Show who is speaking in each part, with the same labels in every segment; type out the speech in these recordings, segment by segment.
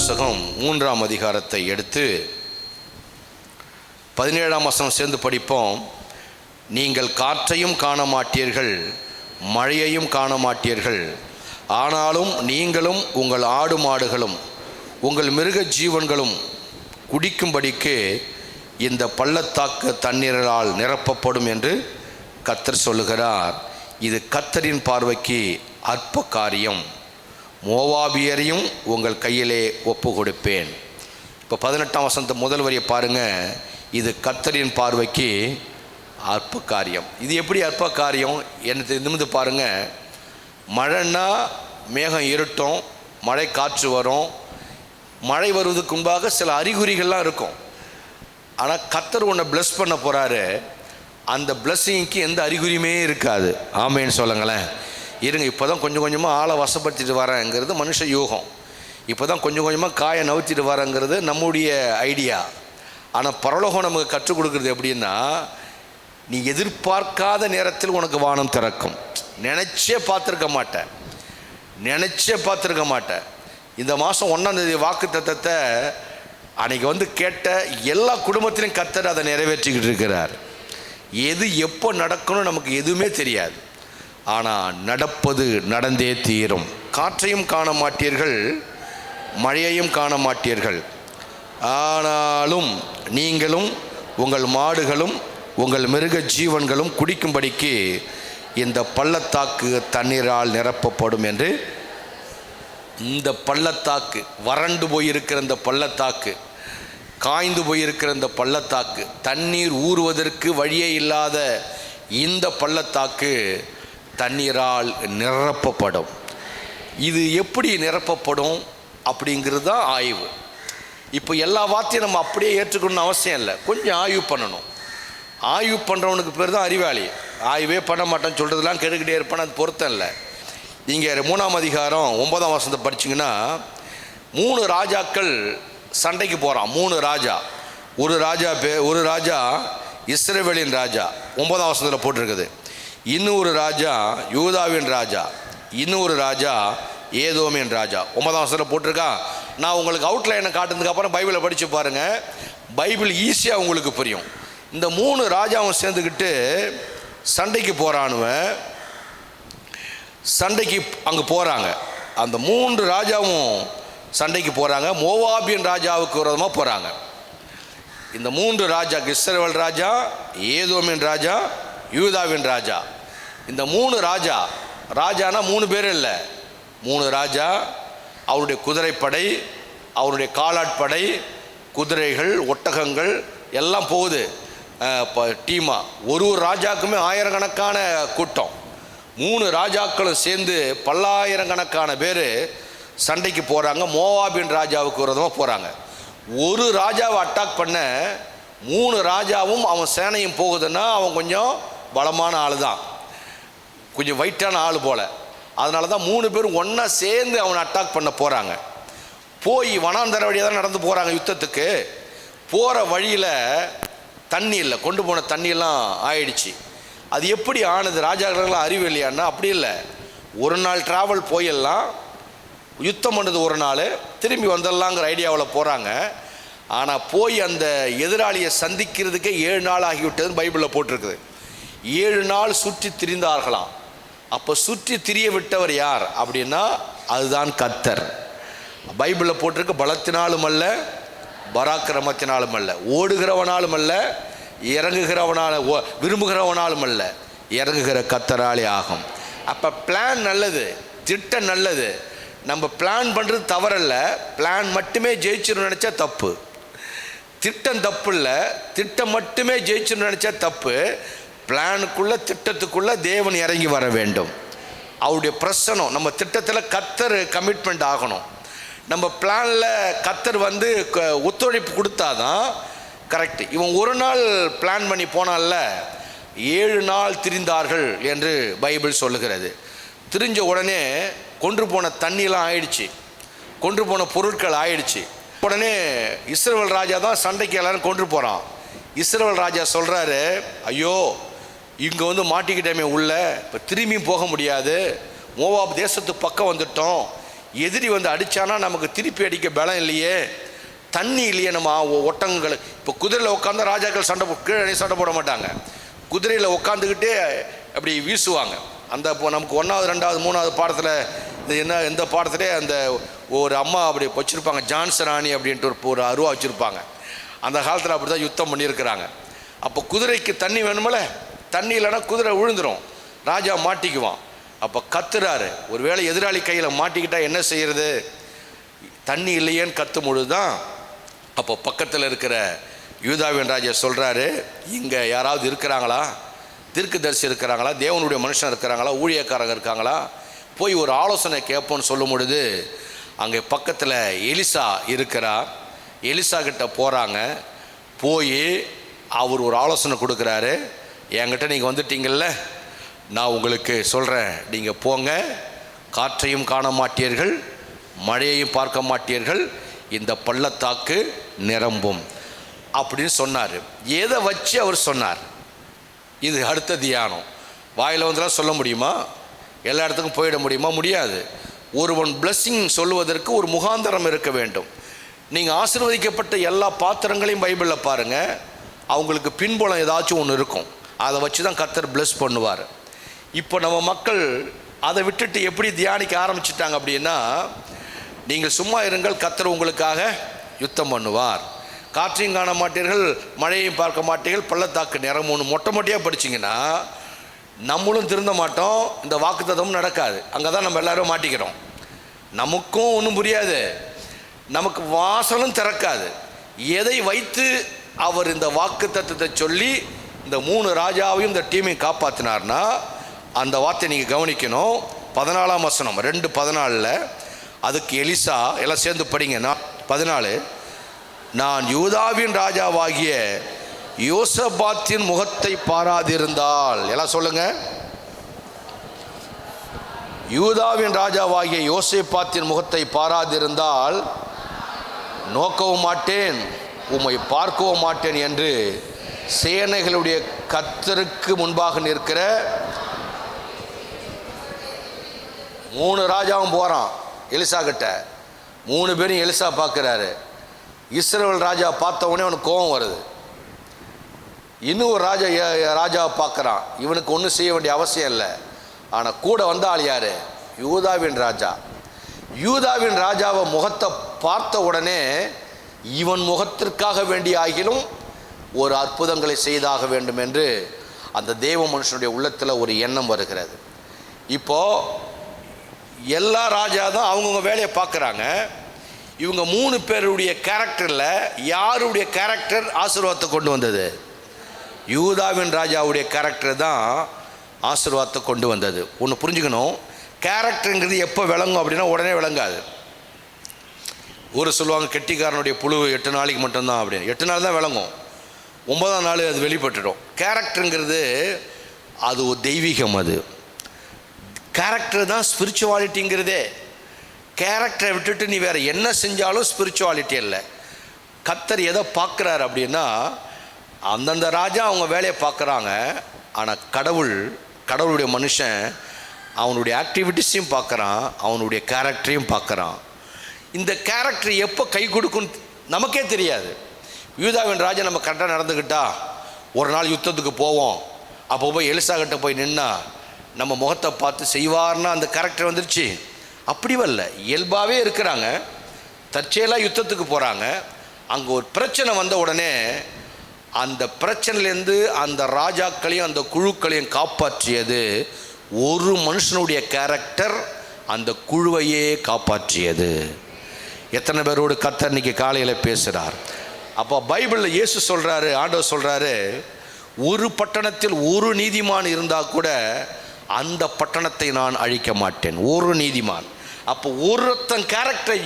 Speaker 1: புஸ்தகம் 3ஆம் அதிகாரத்தை எடுத்து 17ஆம் வசனம் சேர்ந்து படிப்போம். நீங்கள் காற்றையும் காண மாட்டீர்கள், மழையையும் காண மாட்டீர்கள், ஆனாலும் நீங்களும் உங்கள் ஆடு மாடுகளும் உங்கள் மிருக ஜீவன்களும் குடிக்கும்படிக்கு இந்த பள்ளத்தாக்கு தண்ணீரால் நிரப்பப்படும் என்று கர்த்தர் சொல்லுகிறார். இது கர்த்தரின் பார்வைக்கு அற்ப காரியம். மோவாபியரையும் உங்கள் கையிலே ஒப்பு கொடுப்பேன். இப்போ 18ஆம் வசனத்தை முதல் வரியை பாருங்கள். இது கர்த்தரின் பார்வைக்கு அற்ப காரியம். இது எப்படி அற்ப காரியம் என்று நிமிர்ந்து பாருங்கள். மழைன்னா மேகம் இருட்டும், மழை காற்று வரும். மழை வருவதுக்கு முன்பாக சில அறிகுறிகள்லாம் இருக்கும். ஆனால் கர்த்தர் உன்னை பிளஸ் பண்ண போகிறாரு, அந்த பிளஸ்ஸிங்க்கு எந்த அறிகுறியுமே இருக்காது. ஆமேன்னு சொல்லுங்களேன். இருங்க, இப்போ தான் கொஞ்சம் கொஞ்சமாக ஆளை வசப்படுத்திட்டு வரேங்கிறது மனுஷ யோகம். இப்போ தான் கொஞ்சம் கொஞ்சமாக காயை நவுத்திட்டு வரேங்கிறது நம்முடைய ஐடியா. ஆனால் பரலோகம் நமக்கு கற்றுக் கொடுக்குறது எப்படின்னா, நீ எதிர்பார்க்காத நேரத்தில் உனக்கு வானம் திறக்கும். நினச்சே பார்த்துருக்க மாட்டேன். இந்த மாதம் 1ஆம் தேதி வாக்கு தத்தத்தை அன்றைக்கி வந்து கேட்ட எல்லா குடும்பத்திலையும் கர்த்தர் அதை நிறைவேற்றிக்கிட்டு இருக்கிறார். எது எப்போ நடக்கணும் நமக்கு எதுவுமே தெரியாது, ஆனால் நடப்பது நடந்தே தீரும். காற்றையும் காண மாட்டீர்கள், மழையையும் காண மாட்டீர்கள், ஆனாலும் நீங்களும் உங்கள் மாடுகளும் உங்கள் மிருக ஜீவன்களும் குடிக்கும்படிக்கு இந்த பள்ளத்தாக்கு தண்ணீரால் நிரப்பப்படும் என்று. இந்த பள்ளத்தாக்கு, வறண்டு போயிருக்கிற இந்த பள்ளத்தாக்கு, காய்ந்து போயிருக்கிற இந்த பள்ளத்தாக்கு, தண்ணீர் ஊறுவதற்கு வழியே இல்லாத இந்த பள்ளத்தாக்கு தண்ணீரால் நிரப்பப்படும். இது எப்படி நிரப்பப்படும் அப்படிங்கிறது தான் ஆய்வு. இப்போ எல்லா வார்த்தையும் நம்ம அப்படியே ஏற்றுக்கணும்னு அவசியம் இல்லை, கொஞ்சம் ஆய்வு பண்ணணும். ஆய்வு பண்ணுறவனுக்கு பேர் தான் அறிவாளி. ஆய்வே பண்ண மாட்டேன்னு சொல்கிறதுலாம் கெடுக்கிட்டே இருப்பான்னு அது பொருத்தம் இல்லை. நீங்கள் 3ஆம் அதிகாரம் 9ஆம் வசனத்தை படிச்சிங்கன்னா 3 ராஜாக்கள் சண்டைக்கு போகிறான். 3 ராஜா. ஒரு ராஜா இஸ்ரவேலின் ராஜா, 9ஆம் வசனத்தில் போட்டிருக்குது. இன்னொரு ராஜா யூதாவின் ராஜா, இன்னொரு ராஜா ஏதோமின் ராஜா. 9ஆம் வசனத்தில் போட்டிருக்கா. நான் உங்களுக்கு அவுட்லைனை காட்டுனதுக்கப்புறம் பைபிளை படித்து பாருங்கள், பைபிள் ஈஸியாக உங்களுக்கு புரியும். இந்த 3 ராஜாவும் சேர்ந்துக்கிட்டு சண்டைக்கு சண்டைக்கு அங்கே போகிறாங்க. அந்த 3 ராஜாவும் சண்டைக்கு போகிறாங்க. மோவாபியன் ராஜாவுக்கு விரோதமாக போகிறாங்க. இந்த 3 ராஜா, இஸ்ரவேல் ராஜா, ஏதோமின் ராஜா, யூதாவின் ராஜா. இந்த 3 ராஜானா 3 பேர் இல்லை, 3 ராஜா. அவருடைய குதிரைப்படை, அவருடைய காலாட்படை, குதிரைகள், ஒட்டகங்கள் எல்லாம் போகுது டீமாக. ஒரு ராஜாக்குமே ஆயிரக்கணக்கான கூட்டம். 3 ராஜாக்களும் சேர்ந்து பல்லாயிரக்கணக்கான பேர் சண்டைக்கு போகிறாங்க. மோவாபின் ராஜாவுக்கு விரோதமாக போகிறாங்க. ஒரு ராஜாவை அட்டாக் பண்ண 3 ராஜாவும் அவன் சேனையும் போகுதுன்னா அவன் கொஞ்சம் பலமான ஆள் தான், கொஞ்சம் வெயிட்டான ஆள் போல். அதனால தான் 3 பேரும் ஒன்றா சேர்ந்து அவனை அட்டாக் பண்ண போகிறாங்க. போய் வனாந்தர வழியாக தான் நடந்து போகிறாங்க யுத்தத்துக்கு. போகிற வழியில் தண்ணி இல்லை, கொண்டு போன தண்ணியெல்லாம் ஆயிடுச்சு. அது எப்படி ஆனது? ராஜாக்கள்லாம் அறிவு இல்லையான்னா அப்படி இல்லை. ஒரு நாள் ட்ராவல் போயெல்லாம் யுத்தம் பண்ணது ஒரு நாள், திரும்பி வந்துடலாங்கிற ஐடியாவில் போகிறாங்க. ஆனால் போய் அந்த எதிராளியை சந்திக்கிறதுக்கே 7 நாள் ஆகிவிட்டதுன்னு பைபிளில் போட்டிருக்குது. 7 நாள் சுற்றி திரிந்தார்களாம். அப்போ சுற்றி திரிய விட்டவர் யார் அப்படின்னா அதுதான் கர்த்தர். பைபிளில் போட்டிருக்க பலத்தினாலும் அல்ல, பராக்கிரமத்தினாலும் அல்ல, ஓடுகிறவனாலும் அல்ல, விரும்புகிறவனாலும் அல்ல, இறங்குகிற கர்த்தராலே ஆகும். அப்போ பிளான் நல்லது, திட்டம் நல்லது. நம்ம பிளான் பண்ணுறது தவறல்ல, பிளான் மட்டுமே ஜெயிச்சிடணும்னு நினச்சா தப்பு. திட்டம் தப்பு இல்லை, திட்டம் மட்டுமே ஜெயிச்சிடணும்னு நினச்சா தப்பு. பிளானுக்குள்ளே திட்டத்துக்குள்ளே தேவன் இறங்கி வர வேண்டும். அவருடைய பிரசனம் நம்ம திட்டத்தில் கர்த்தர் கமிட்மெண்ட் ஆகணும். நம்ம பிளானில் கர்த்தர் வந்து ஒத்துழைப்பு கொடுத்தாதான் கரெக்டு. இவன் ஒரு நாள் பிளான் பண்ணி போனால 7 நாள் திரிந்தார்கள் என்று பைபிள் சொல்லுகிறது. திரிஞ்ச உடனே கொண்டு போன தண்ணியெலாம் ஆயிடுச்சு, கொண்டு போன பொருட்கள் ஆயிடுச்சு. உடனே இஸ்ரவேல் ராஜா தான் சண்டைக்கு எல்லாரும் கொண்டு போகிறான். இஸ்ரவேல் ராஜா சொல்கிறாரு, ஐயோ இங்கே வந்து மாட்டிக்கிட்டமே உள்ள, இப்போ திரும்பியும் போக முடியாது, மோவாப் தேசத்துக்கு பக்கம் வந்துட்டோம், எதிரி வந்து அடித்தானா நமக்கு திருப்பி அடிக்க பலம் இல்லையே, தண்ணி இல்லையே. நம்ம ஒட்டகங்கள் இப்போ குதிரையில் உட்காந்து ராஜாக்கள் கீழே சண்டை போட மாட்டாங்க, குதிரையில் உட்காந்துக்கிட்டே அப்படி வீசுவாங்க. அந்த இப்போ நமக்கு 1வது 2வது 3வது பாடத்தில் இது எந்த பாடத்திலே அந்த ஒரு அம்மா அப்படி வச்சுருப்பாங்க, ஜான்சராணி அப்படின்ட்டு ஒரு அருவா வச்சுருப்பாங்க. அந்த காலத்தில் அப்படி தான் யுத்தம் பண்ணியிருக்கிறாங்க. அப்போ குதிரைக்கு தண்ணி வேணுமில்ல, தண்ணி இல்லைன்னா குதிரை விழுந்துடும், ராஜா மாட்டிக்குவான். அப்போ கத்துறாரு. ஒருவேளை எதிராளி கையில் மாட்டிக்கிட்டால் என்ன செய்கிறது, தண்ணி இல்லையேன்னு கத்தும் பொழுது தான் அப்போ பக்கத்தில் இருக்கிற யூதாவின் ராஜா சொல்கிறாரு, இங்கே யாராவது இருக்கிறாங்களா, தீர்க்கதரிசி இருக்கிறாங்களா, தேவனுடைய மனுஷன் இருக்கிறாங்களா, ஊழியக்காரங்க இருக்காங்களா, போய் ஒரு ஆலோசனை கேட்போன்னு சொல்லும் பொழுது அங்கே பக்கத்தில் எலிசா இருக்கிறார். எலிசா கிட்ட போகிறாங்க. போய் அவர் ஒரு ஆலோசனை கொடுக்குறாரு. என்கிட்ட நீங்கள் வந்துட்டீங்கள்ல, நான் உங்களுக்கு சொல்கிறேன், நீங்கள் போங்க, காற்றையும் காண மாட்டீர்கள், மழையையும் பார்க்க மாட்டீர்கள், இந்த பள்ளத்தாக்கு நிரம்பும் அப்படின்னு சொன்னார். எதை வச்சு அவர் சொன்னார்? இது அடுத்த தியானம். வாயில் வந்துலாம் சொல்ல முடியுமா? எல்லா இடத்துக்கும் போயிட முடியுமா? முடியாது. ஒருவன் பிளஸ்ஸிங் சொல்லுவதற்கு ஒரு முகாந்தரம் இருக்க வேண்டும். நீங்கள் ஆசீர்வதிக்கப்பட்ட எல்லா பாத்திரங்களையும் பைபிளில் பாருங்கள், அவங்களுக்கு பின்புலம் ஏதாச்சும் ஒன்று இருக்கும், அதை வச்சு தான் கர்த்தர் பிளஸ் பண்ணுவார். இப்போ நம்ம மக்கள் அதை விட்டுட்டு எப்படி தியானிக்க ஆரம்பிச்சிட்டாங்க அப்படின்னா, நீங்கள் சும்மா இருங்கள், கர்த்தர் உங்களுக்காக யுத்தம் பண்ணுவார், காற்றையும் காண மாட்டீர்கள், மழையையும் பார்க்க மாட்டீர்கள், பள்ளத்தாக்கு நிரம்பும்னு மொட்டை மொட்டையாக படிச்சிங்கன்னா நம்மளும் திருந்த மாட்டோம், இந்த வாக்குத்தத்தமும் நடக்காது. அங்கே தான் நம்ம எல்லோரும் மாட்டிக்கிறோம். நமக்கும் ஒன்றும் புரியாது, நமக்கு வாசலும் திறக்காது. எதை வைத்து அவர் இந்த வாக்குத்தத்தத்தை சொல்லி இந்த 3 ராஜாவையும் இந்த டீமையும் காப்பாற்றினார்னா, அந்த வார்த்தை நீங்கள் கவனிக்கணும். 14ஆம் வசனம் 2:14. அதுக்கு எலிசா, எல்லாம் சேர்ந்து படிங்க. 14, நான் யூதாவின் ராஜாவாகிய யோசபாத்தின் முகத்தை பாராதிருந்தால், எல்லாம் சொல்லுங்க, யூதாவின் ராஜாவாகிய யோசபாத்தின் முகத்தை பாராதிருந்தால் நோக்கவும் மாட்டேன், உம்மை பார்க்கவும் மாட்டேன் என்று சேனைகளுடைய கர்த்தருக்கு முன்பாக நிற்கிற 3 ராஜாவும் போகிறான் எலிசா கிட்ட. 3 பேரும் எலிசா பார்க்குறாரு. இஸ்ரவேல் ராஜா பார்த்த உடனே அவனுக்கு கோபம் வருது. இன்னும் ஒரு ராஜாவை பார்க்குறான். இவனுக்கு ஒன்றும் செய்ய வேண்டிய அவசியம் இல்லை. ஆனால் கூட வந்த ஆள் யார்? யூதாவின் ராஜா. யூதாவின் ராஜாவை முகத்தை பார்த்த உடனே இவன் முகத்திற்காக வேண்டிய ஆகிலும் ஒரு அற்புதங்களை செய்தாக வேண்டும் என்று அந்த தேவ மனுஷனுடைய உள்ளத்தில் ஒரு எண்ணம் வருகிறது. இப்போது எல்லா ராஜா தான் அவங்கவுங்க வேலையை பார்க்குறாங்க. இவங்க 3 பேருடைய கேரக்டரில் யாருடைய கேரக்டர் ஆசீர்வாதத்தை கொண்டு வந்தது? யூதாவின் ராஜாவுடைய கேரக்டர் தான் ஆசீர்வாதத்தை கொண்டு வந்தது. ஒன்று புரிஞ்சுக்கணும், கேரக்டருங்கிறது எப்போ விளங்கும் அப்படின்னா உடனே விளங்காது. ஒரு சொல்லுவாங்க, கெட்டிக்காரனுடைய புழு 8 நாளைக்கு மட்டும்தான் அப்படின்னு. 8 நாள் தான் விளங்கும், 9ஆம் நாள் அது வெளிப்பட்டுடும். கேரக்டருங்கிறது அது ஒரு தெய்வீகம். அது கேரக்டர் தான் ஸ்பிரிச்சுவாலிட்டிங்கிறதே. கேரக்டரை விட்டுட்டு நீ வேறு என்ன செஞ்சாலும் ஸ்பிரிச்சுவாலிட்டி இல்லை. கர்த்தர் எதை பார்க்குறாரு அப்படின்னா, அந்தந்த ராஜா அவங்க வேலையை பார்க்குறாங்க, ஆனால் கடவுளுடைய மனுஷன் அவனுடைய ஆக்டிவிட்டிஸையும் பார்க்குறான், அவனுடைய கேரக்டரையும் பார்க்குறான். இந்த கேரக்டர் எப்போ கை கொடுக்கும் நமக்கே தெரியாது. யூதாவின் ராஜா நம்ம கரெக்டாக நடந்துக்கிட்டா ஒரு நாள் யுத்தத்துக்கு போவோம், அப்போ போய் எலிசா கிட்ட போய் நின்னா நம்ம முகத்தை பார்த்து செய்வார்னா அந்த கேரக்டர் வந்துருச்சு. அப்படி வரல, இயல்பாகவே இருக்கிறாங்க. தற்செயலாக யுத்தத்துக்கு போகிறாங்க. அங்கே ஒரு பிரச்சனை வந்த உடனே அந்த பிரச்சனையிலேருந்து அந்த ராஜாக்களையும் அந்த குழுக்களையும் காப்பாற்றியது ஒரு மனுஷனுடைய கேரக்டர், அந்த குழுவையே காப்பாற்றியது. எத்தனை பேரோடு கர்த்தர் இன்னைக்கு காலையில் பேசுகிறார்? அப்போ பைபிளில் இயேசு சொல்கிறாரு, ஆண்டவர் சொல்கிறாரு, ஒரு பட்டணத்தில் ஒரு நீதிமான் இருந்தால் கூட அந்த பட்டணத்தை நான் அழிக்க மாட்டேன். ஒரு நீதிமான். அப்போ ஒருத்தன் கேரக்டர்,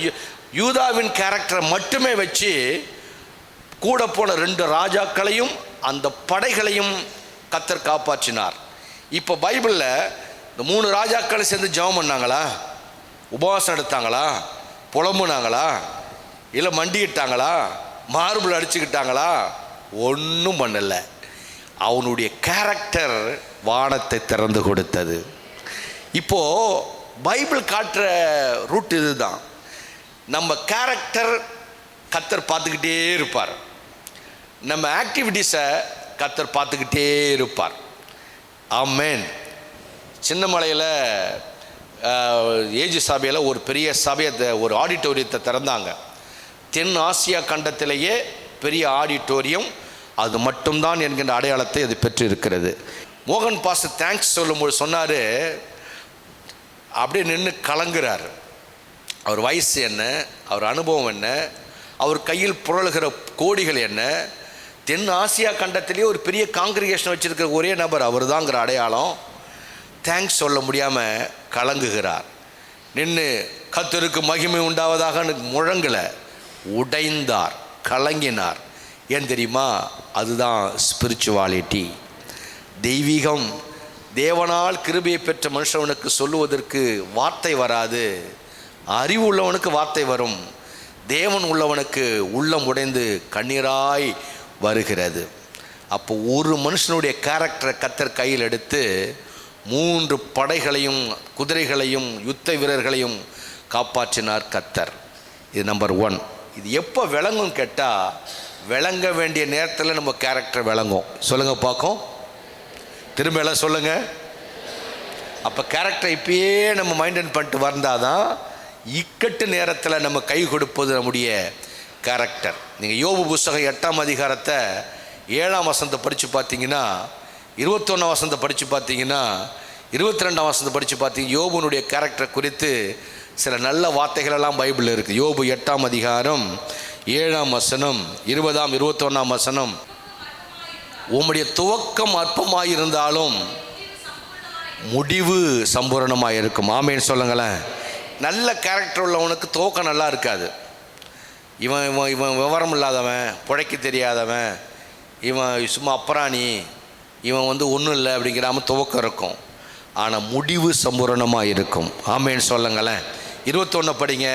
Speaker 1: யூதாவின் கேரக்டரை மட்டுமே வச்சு கூட போன 2 ராஜாக்களையும் அந்த படைகளையும் கர்த்தர் காப்பாற்றினார். இப்போ பைபிளில் இந்த 3 ராஜாக்களை சேர்ந்து ஜெபம் பண்ணாங்களா? உபவாசம் எடுத்தாங்களா? புலம்புனாங்களா? இல்லை மண்டிக்கிட்டாங்களா? மார்பிள் அடிச்சுக்கிட்டாங்களா? ஒன்றும் பண்ணலை. அவனுடைய கேரக்டர் வானத்தை திறந்து கொடுத்தது. இப்போது பைபிள் காட்டுற ரூட் இதுதான். நம்ம கேரக்டர் கர்த்தர் பார்த்துக்கிட்டே இருப்பார், நம்ம ஆக்டிவிட்டீஸை கர்த்தர் பார்த்துக்கிட்டே இருப்பார். ஆமென். சின்னமலையில் ஏஜி சபையில் ஒரு பெரிய சபையை, ஒரு ஆடிட்டோரியத்தை திறந்தாங்க. தென் ஆசியா கண்டத்திலேயே பெரிய ஆடிட்டோரியம் அது மட்டும்தான் என்கின்ற அடையாளத்தை அது பெற்று இருக்கிறது. மோகன் பாஸ் தேங்க்ஸ் சொல்லும்போது சொன்னார், அப்படியே நின்று கலங்குறார். அவர் வயசு என்ன, அவர் அனுபவம் என்ன, அவர் கையில் புரளுகிற கோடிகள் என்ன, தென் ஆசியா கண்டத்திலேயே ஒரு பெரிய காங்கிரிகேஷன் வச்சுருக்கிற ஒரே நபர் அவர் தாங்கிற அடையாளம். தேங்க்ஸ் சொல்ல முடியாமல் கலங்குகிறார். நின்று கர்த்தருக்கு மகிமை உண்டாவதாக முழங்கலை, உடைந்தார், கலங்கினார். ஏன் தெரியுமா? அதுதான் ஸ்பிரிச்சுவாலிட்டி, தெய்வீகம். தேவனால் கிருபையை பெற்ற மனுஷவனுக்கு சொல்லுவதற்கு வார்த்தை வராது, அறிவு உள்ளவனுக்கு வார்த்தை வரும். தேவன் உள்ளவனுக்கு உள்ளம் உடைந்து கண்ணீராய் வருகிறது. அப்போ ஒரு மனுஷனுடைய கேரக்டரை கர்த்தர் கையில் எடுத்து 3 படைகளையும் குதிரைகளையும் யுத்த வீரர்களையும் காப்பாற்றினார் கர்த்தர். இது நம்பர் 1. இது எப்போ விளங்கும் கேட்டால், விளங்க வேண்டிய நேரத்தில் நம்ம கேரக்டர் விளங்கும். சொல்லுங்கள் பார்க்கும், திரும்ப எல்லாம் சொல்லுங்கள். அப்போ கேரக்டரை இப்பயே நம்ம மைண்டன் பண்ணிட்டு வந்தால் தான் இக்கட்டு நேரத்தில் நம்ம கை கொடுப்பது நம்முடைய கேரக்டர். நீங்கள் யோபு புஸ்தகம் 8ஆம் அதிகாரத்தை 7ஆம் வசனத்தை படித்து பார்த்தீங்கன்னா, 21ஆம் வசனத்தை படித்து பார்த்தீங்கன்னா, 22ஆம் வசனத்தை படித்து பார்த்தீங்க, யோபுனுடைய கேரக்டரை குறித்து சில நல்ல வார்த்தைகளெல்லாம் பைபிளில் இருக்குது. யோபு 8ஆம் அதிகாரம் 7ஆம் வசனம், 20ஆம் 21ஆம் வசனம், உம்முடைய துவக்கம் அற்பமாயிருந்தாலும் முடிவு சம்பூரணமாக இருக்கும். ஆமேன்னு சொல்லுங்களேன். நல்ல கேரக்டர் உள்ளவனுக்கு துவக்கம் நல்லா இருக்காது. இவன் இவன் இவன் விவரம் இல்லாதவன், பிழைக்க தெரியாதவன், இவன் சும்மா அப்புறாணி, இவன் ஒன்றும் இல்லை அப்படிங்கிறாம துவக்கம் இருக்கும். ஆனால் முடிவு சம்பூரணமாக இருக்கும். ஆமேன்னு சொல்லுங்களேன். 21 படிங்க.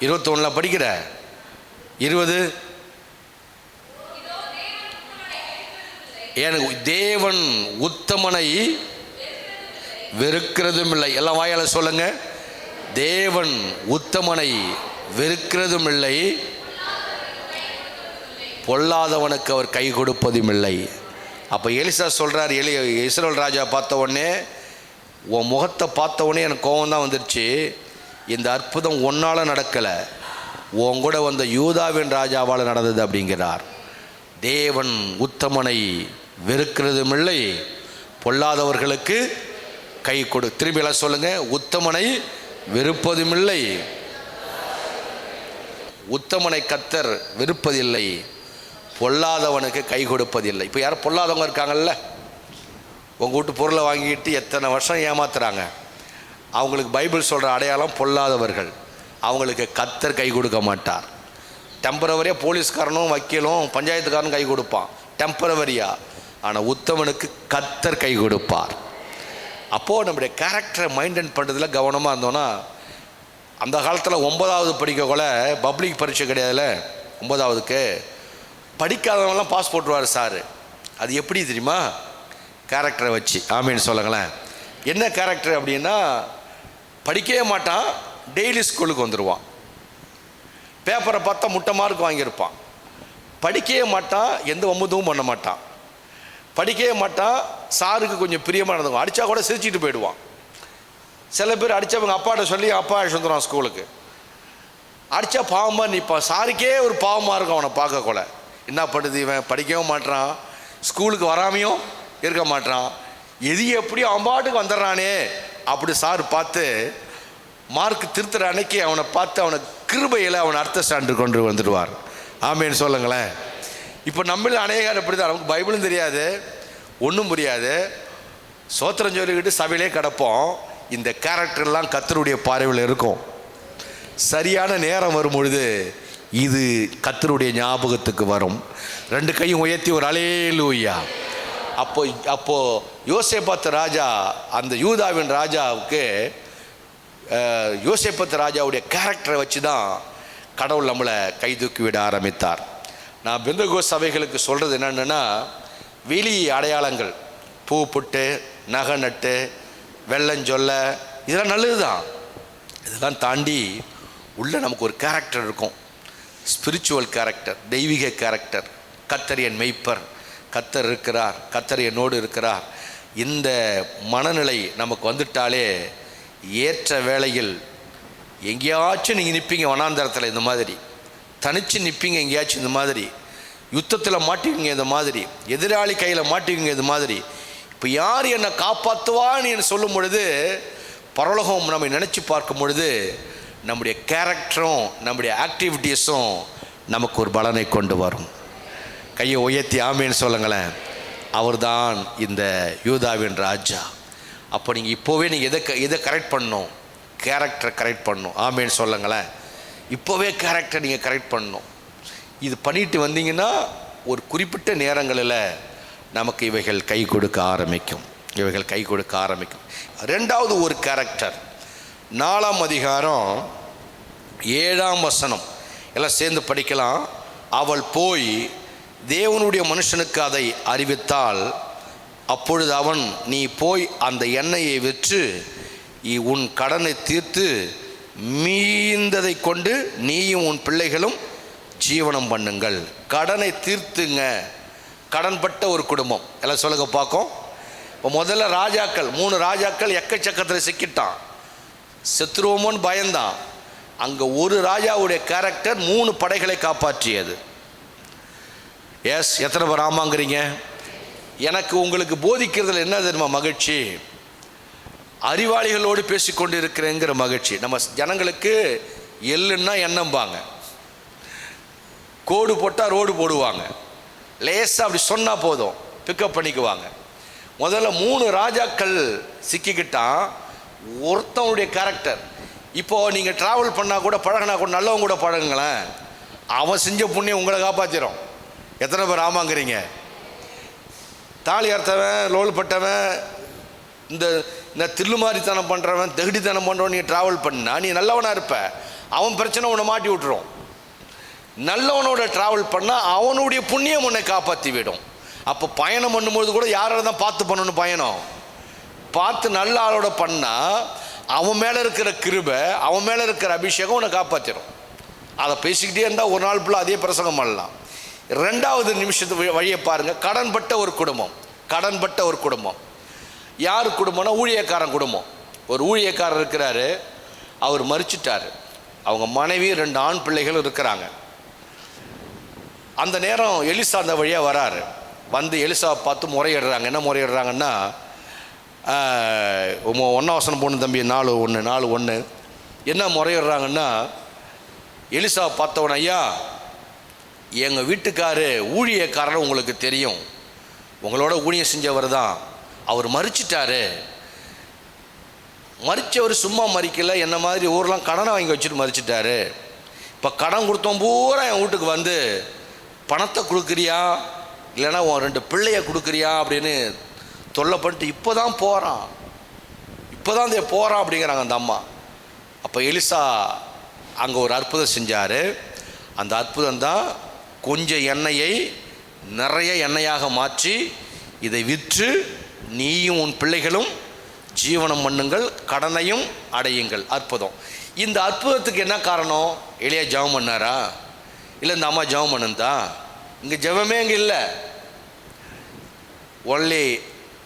Speaker 1: 21 படிக்கிற 20, எனக்கு தேவன் உத்தமனை வெறுக்கிறதும் இல்லை. எல்லாம் வாயால சொல்லுங்க. தேவன் உத்தமனை வெறுக்கிறதும் இல்லை, பொல்லாதவனுக்கு அவர் கை கொடுப்பதும் இல்லை. அப்போ எலிசா சொல்கிறார், இஸ்ரவேல் ராஜா பார்த்த உடனே, உன் முகத்தை பார்த்த உடனே எனக்கு கோபம் தான் வந்துருச்சு. இந்த அற்புதம் ஒன்னால் நடக்கலை, உன் கூட வந்த யூதாவின் ராஜாவால் நடந்தது அப்படிங்கிறார். தேவன் உத்தமனை வெறுக்கிறதும் இல்லை, பொல்லாதவர்களுக்கு கை கொடு. திரும்பி எல்லாம் சொல்லுங்க. உத்தமனை வெறுப்பதும் இல்லை, உத்தமனை கர்த்தர் வெறுப்பதில்லை, பொல்லாதவனுக்கு கை கொடுப்பதில்லை. இப்போ யாரும் பொல்லாதவங்க இருக்காங்கல்ல, உங்கள் வீட்டு பொருளை வாங்கிட்டு எத்தனை வருஷம் ஏமாத்துறாங்க, அவங்களுக்கு பைபிள் சொல்கிற அடையாளம் பொல்லாதவர்கள். அவங்களுக்கு கர்த்தர் கை கொடுக்க மாட்டார். டெம்பரவரியாக போலீஸ்காரனும் வக்கீலும் பஞ்சாயத்துக்காரனும் கை கொடுப்பான், டெம்பரவரியாக. ஆனால் உத்தமனுக்கு கர்த்தர் கை கொடுப்பார். அப்போது நம்முடைய கேரக்டரை மைண்டன் பண்ணுறதுல கவனமாக இருந்தோன்னா, அந்த காலத்தில் 9வது படிக்கக்குள்ள பப்ளிக் பரீட்சை கிடையாதுல்ல, 9வதுக்கு படிக்காதவங்களாம் பாஸ் போட்டுருவார் சார். அது எப்படி தெரியுமா? கேரக்டரை வச்சு. ஆமேன்னு சொல்லுங்களேன். என்ன கேரக்டர் அப்படின்னா, படிக்கவே மாட்டான், டெய்லி ஸ்கூலுக்கு வந்துடுவான், பேப்பரை பார்த்தா முட்டை மார்க் வாங்கியிருப்பான், படிக்கவே மாட்டான், எந்த ஒம்பதும் பண்ண மாட்டான், படிக்கவே மாட்டான், சாருக்கு கொஞ்சம் பிரியமாக நடந்துக்குவான், அடித்தா கூட சிரிச்சிட்டு போயிடுவான். சில பேர் அடித்தவங்க அப்பாட்ட சொல்லி அப்பா அழைச்சி வந்துடுவான் ஸ்கூலுக்கு. அடித்தா பாவமாக நிற்பான், சாருக்கே ஒரு பாவமாக இருக்கும் அவனை பார்க்கக்கூட. என்ன பண்ணுது, இவன் படிக்கவும் மாட்டான், ஸ்கூலுக்கு வராமையும் இருக்க மாட்டான், எது எப்படியும் அவன் பாட்டுக்கு வந்துடுறானே அப்படி சார் பார்த்து மார்க் திருத்துற அன்னைக்கு அவனை பார்த்து அவனை கிருபையில் அவனை அடுத்த ஸ்டாண்டு கொண்டு வந்துடுவார். ஆமேன்னு சொல்லுங்களேன். இப்போ நம்மள அநேகர் எப்படி தான், நமக்கு பைபிளும் தெரியாது, ஒன்றும் புரியாது, சோத்திரம் சொல்லிக்கிட்டு சபையிலே கிடப்போம். இந்த கேரக்டர்லாம் கர்த்தருடைய பார்வையில் இருக்கும். சரியான நேரம் வரும் பொழுது இது கர்த்தருடைய ஞாபகத்துக்கு வரும். 2 கையும் உயர்த்தி ஒரு அல்லேலூயா. அப்போ யோசேப்பாத்து ராஜா, அந்த யூதாவின் ராஜாவுக்கு யோசேப்பாத்து ராஜாவுடைய கேரக்டரை வச்சு தான் கடவுள் நம்மளை கை தூக்கி விட ஆரம்பித்தார். நான் பெந்தகோஸ்து சபைகளுக்கு சொல்கிறது என்னென்னா, வெளி அடையாளங்கள், பூ புட்டு, நகை நட்டு, வெள்ளஞ்சொல்ல, இதெல்லாம் நல்லது தான். இதெல்லாம் தாண்டி உள்ள நமக்கு ஒரு கேரக்டர் இருக்கும். ஸ்பிரிச்சுவல் கேரக்டர், தெய்வீக கேரக்டர். கர்த்தர் என் மெய்ப்பர், கர்த்தர் இருக்கிறார், கர்த்தர் என்னோடு இருக்கிறார். இந்த மனநிலை நமக்கு வந்துட்டாலே ஏற்ற வேளையில் எங்கேயாச்சும் நீங்கள் நிற்பீங்க, வனாந்தரத்தில் இந்த மாதிரி தனிச்சு நிற்பீங்க, எங்கேயாச்சும் இந்த மாதிரி யுத்தத்தில் மாட்டிக்குங்க, இந்த மாதிரி எதிராளி கையில் மாட்டிக்குங்க, இந்த மாதிரி. இப்போ யார் என்னை காப்பாற்றுவான்னு சொல்லும் பொழுது, பரலோகம் நம்மை நினச்சி பார்க்கும் பொழுது நம்முடைய கேரக்டரும் நம்முடைய ஆக்டிவிட்டீஸும் நமக்கு ஒரு பலனை கொண்டு வரும். கையை உயர்த்தி ஆமேன்னு சொல்லுங்களேன். அவர் தான் இந்த யூதாவின் ராஜா. அப்போ நீங்கள் இப்போவே நீங்கள் எதை கரெக்ட் பண்ணணும்? கேரக்டரை கரெக்ட் பண்ணணும். ஆமேன்னு சொல்லுங்களேன். இப்போவே கேரக்டர் நீங்கள் கரெக்ட் பண்ணணும். இது பண்ணிட்டு வந்தீங்கன்னா ஒரு குறிப்பிட்ட நேரங்களில் நமக்கு இவைகள் கை கொடுக்க ஆரம்பிக்கும். ரெண்டாவது ஒரு கேரக்டர், 4ஆம் அதிகாரம் 7ஆம் வசனம், எல்லாம் சேர்ந்து படிக்கலாம். அவள் போய் தேவனுடைய மனுஷனுக்கு அதை அறிவித்தால், அப்பொழுது அவன், நீ போய் அந்த எண்ணெயை விற்று உன் கடனை தீர்த்து மீந்ததை கொண்டு நீயும் உன் பிள்ளைகளும் ஜீவனம் பண்ணுங்கள். கடனை தீர்த்துங்க. கடன்பட்ட ஒரு குடும்பம், எல்லாம் சொல்லுங்க பார்க்கும். இப்போ முதல்ல ராஜாக்கள், 3 ராஜாக்கள் எக்கச்சக்கத்தில் சிக்கிட்டான், செத்துருவோமோன்னு பயந்தான். அங்கே ஒரு ராஜாவுடைய கேரக்டர் 3 படைகளை காப்பாற்றியது. எஸ், எத்தனை பேர் ஆமாங்கிறீங்க? எனக்கு உங்களுக்கு போதிக்கிறதுல என்ன தெரியுமா மகிழ்ச்சி? அறிவாளிகளோடு பேசிக்கொண்டு இருக்கிறேங்கிற மகிழ்ச்சி. நம்ம ஜனங்களுக்கு எள்ளுன்னா எண்ணம்பாங்க, கோடு போட்டால் ரோடு போடுவாங்க, லேசாக அப்படி சொன்னால் போதும் பிக்கப் பண்ணிக்குவாங்க. முதல்ல 3 ராஜாக்கள் சிக்கிக்கிட்டான் ஒருத்தனுடைய கேரக்டர். இப்போது நீங்கள் ட்ராவல் பண்ணால் கூட, பழகினா கூட, நல்லவங்க கூட பழகுங்களேன், அவன் செஞ்ச புண்ணியம் உங்களை காப்பாற்றிடும். எத்தனை பேர் ஆமாங்கிறீங்க? தாலி அறுத்தவன், லோல் பட்டவன், இந்த தில்லுமாரித்தனம் பண்ணுறவன், தகுடித்தனம் பண்ணுறவன் நீ ட்ராவல் பண்ணா நீ நல்லவனாக இருப்ப. அவன் பிரச்சனை உன்னை மாட்டி விட்டுரும். நல்லவனோட ட்ராவல் பண்ணால் அவனுடைய புண்ணியம் உன்னை காப்பாற்றி விடும். அப்போ பயணம் பண்ணும்போது கூட யாரை தான் பார்த்து பண்ணணும்? பயணம் பார்த்து நல்ல ஆளோட பண்ணால் அவன் மேலே இருக்கிற கிருபை, அவன் மேலே இருக்கிற அபிஷேகம் உன்னை காப்பாற்றிடும். அதை பேசிக்கிட்டே இருந்தால் ஒரு நாள் ஃபுல்லாக அதே பிரசங்கம் பண்ணலாம். 2வது நிமிஷத்து வழியை பாருங்கள். கடன்பட்ட ஒரு குடும்பம். யார் குடும்பம்னா ஊழியக்காரன் குடும்பம். ஒரு ஊழியக்காரர் இருக்கிறாரு, அவர் மரிச்சிட்டார். அவங்க மனைவி 2 ஆண் பிள்ளைகள் இருக்கிறாங்க. அந்த நேரம் எலிசா அந்த வழியாக வராரு. வந்து எலிசாவை பார்த்து முறையிடுறாங்க. என்ன முறையிடுறாங்கன்னா, 1ஆம் வசனம் போன தம்பி, 4:1 என்ன முறையிடுறாங்கன்னா, எலிசாவை பார்த்தவன, ஐயா எங்கள் வீட்டுக்காரு ஊழியக்காரர் உங்களுக்கு தெரியும், உங்களோட ஊழியம் செஞ்சவர் தான், அவர் மரிச்சிட்டாரு. மரித்தவர் சும்மா மறிக்கலை, என்ன மாதிரி ஊரெலாம் கடனை வாங்கி வச்சுட்டு மரிச்சிட்டாரு. இப்போ கடன் கொடுத்தோம் பூரா என் வீட்டுக்கு வந்து பணத்தை கொடுக்குறியா இல்லைன்னா உன் 2 பிள்ளைய கொடுக்குறியா அப்படின்னு தொல்லை பண்ணிட்டு இப்போ தான் போகிறான் அப்படிங்கிறாங்க அந்த அம்மா. அப்போ எலிசா அங்கே ஒரு அற்புதம் செஞ்சார். அந்த அற்புதம் தான் கொஞ்சம் எண்ணெயை நிறைய எண்ணெயாக மாற்றி, இதை விற்று நீயும் உன் பிள்ளைகளும் ஜீவனம் பண்ணுங்கள், கடனையும் அடையுங்கள். அற்புதம். இந்த அற்புதத்துக்கு என்ன காரணம்? எலியா ஜெபம் பண்ணாரா? இல்லை இந்த அம்மா ஜெபம் பண்ணுந்தா? இங்கே ஜெபமே இங்கே இல்லை, ஒன்லி